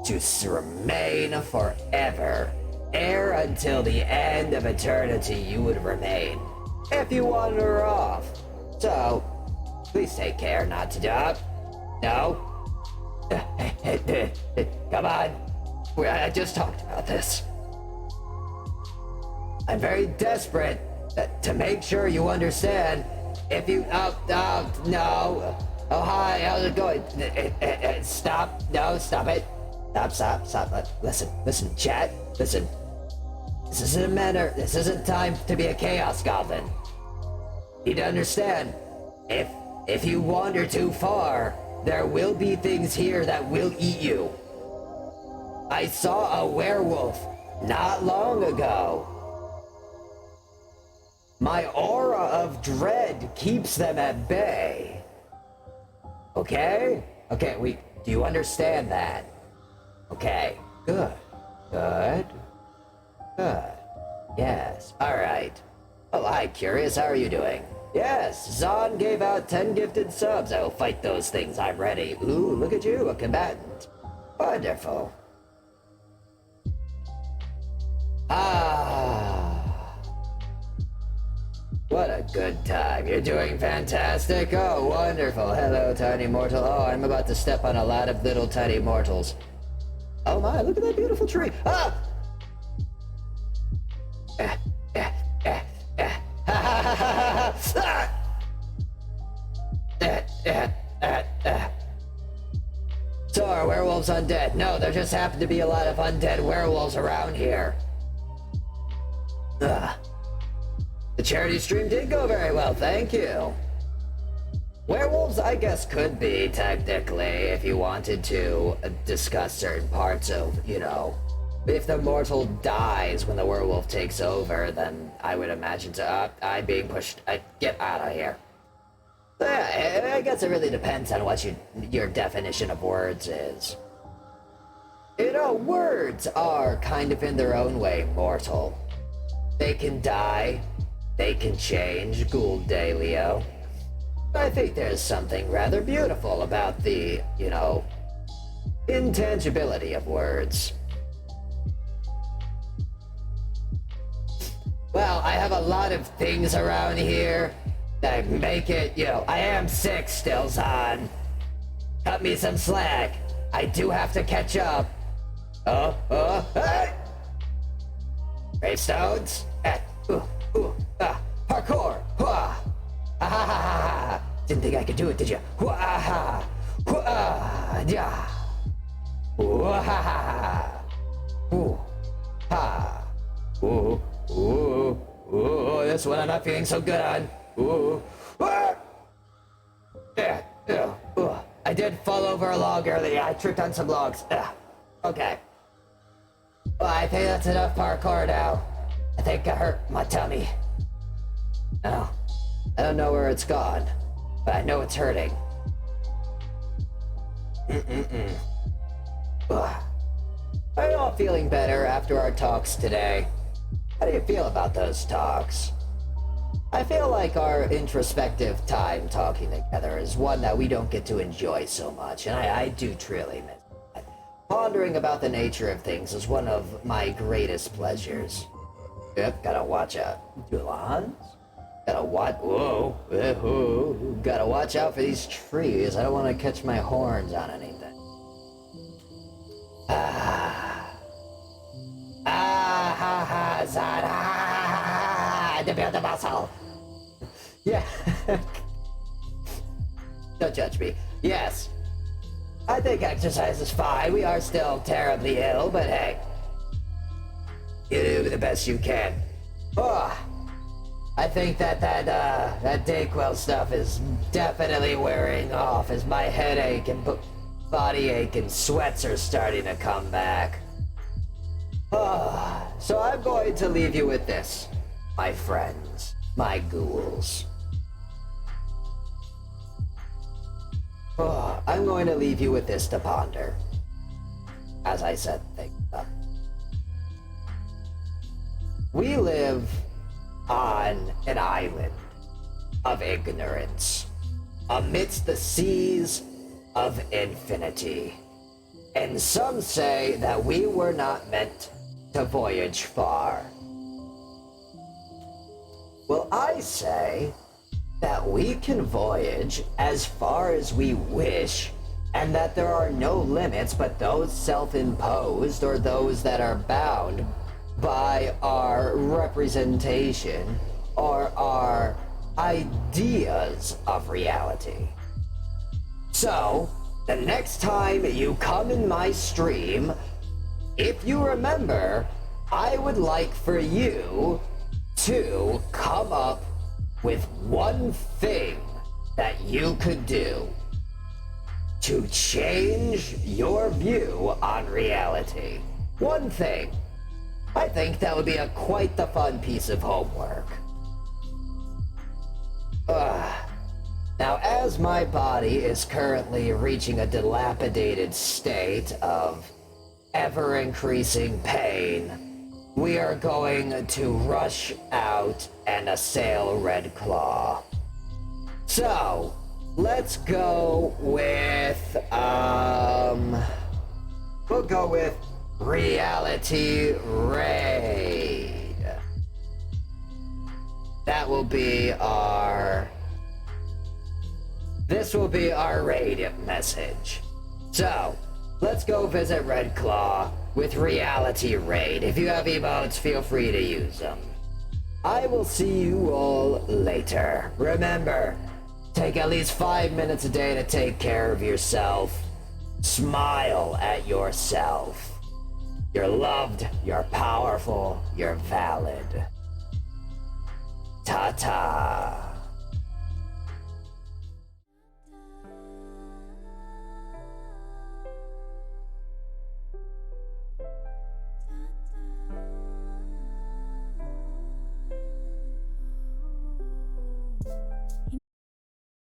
to remain forever. Ere until the end of eternity you would remain, if you wander off. So, please take care not to die. No? Come on. I just talked about this. I'm very desperate to make sure you understand. If you... no. Oh, hi, how's it going? Stop. No, stop it. Stop. Listen, chat. Listen. This isn't a matter. This isn't time to be a chaos goblin. You need to understand. If you wander too far, there will be things here that will eat you. I saw a werewolf not long ago. My aura of dread keeps them at bay. Okay? Okay, do you understand that? Okay, good. Yes, alright. Oh, hi, Curious, how are you doing? Yes, Zon gave out 10 gifted subs. I will fight those things, I'm ready. Ooh, look at you, a combatant. Wonderful. What a good time. You're doing fantastic. Oh, wonderful. Hello, tiny mortal. Oh, I'm about to step on a lot of little tiny mortals. Oh my, look at that beautiful tree. Ah! So are werewolves undead? No, there just happen to be a lot of undead werewolves around here. The charity stream did go very well, thank you. Werewolves, I guess, could be, technically, if you wanted to discuss certain parts of, you know, if the mortal dies when the werewolf takes over, then I would imagine I'm being pushed. Get out of here. Yeah, I guess it really depends on what your definition of words is. You know, words are kind of in their own way mortal. They can die, they can change, Ghoul Day Leo. I think there's something rather beautiful about the, you know, intangibility of words. Well, I have a lot of things around here that make it, you know, I am sick still, Zon. Cut me some slack. I do have to catch up. Hey! Gravestones? Parkour! Didn't think I could do it, did you? This one I'm not feeling so good on. I did fall over a log earlier. I tripped on some logs. Okay. Well, I think that's enough parkour now. I think I hurt my tummy. No, I don't know where it's gone, but I know it's hurting. I'm all feeling better after our talks today. How do you feel about those talks? I feel like our introspective time talking together is one that we don't get to enjoy so much, and I do truly miss that. Pondering about the nature of things is one of my greatest pleasures. Yep, gotta watch out. Dulans? Gotta watch. Whoa. Gotta watch out for these trees. I don't want to catch my horns on anything. To build the muscle. Yeah. Don't judge me. Yes. I think exercise is fine. We are still terribly ill, but hey. You do the best you can. Oh, I think that Dayquil stuff is definitely wearing off as my headache and body ache and sweats are starting to come back. Oh, so I'm going to leave you with this, my friends, my ghouls. Oh, I'm going to leave you with this to ponder. As I said, think up. We live on an island of ignorance, amidst the seas of infinity. And some say that we were not meant to voyage far. Well, I say that we can voyage as far as we wish, and that there are no limits but those self-imposed or those that are bound by our representation or our ideas of reality. So, the next time you come in my stream, if you remember, I would like for you to come up with one thing that you could do to change your view on reality. One thing. I think that would be quite the fun piece of homework. Now, as my body is currently reaching a dilapidated state of ever-increasing pain, we are going to rush out and assail Red Claw. So, let's go with, we'll go with Reality Raid. That will be this will be our raid message. So, let's go visit Red Claw with Reality Raid. If you have emotes, feel free to use them. I will see you all later. Remember, take at least 5 minutes a day to take care of yourself. Smile at yourself. You're loved, you're powerful, you're valid. Ta-ta.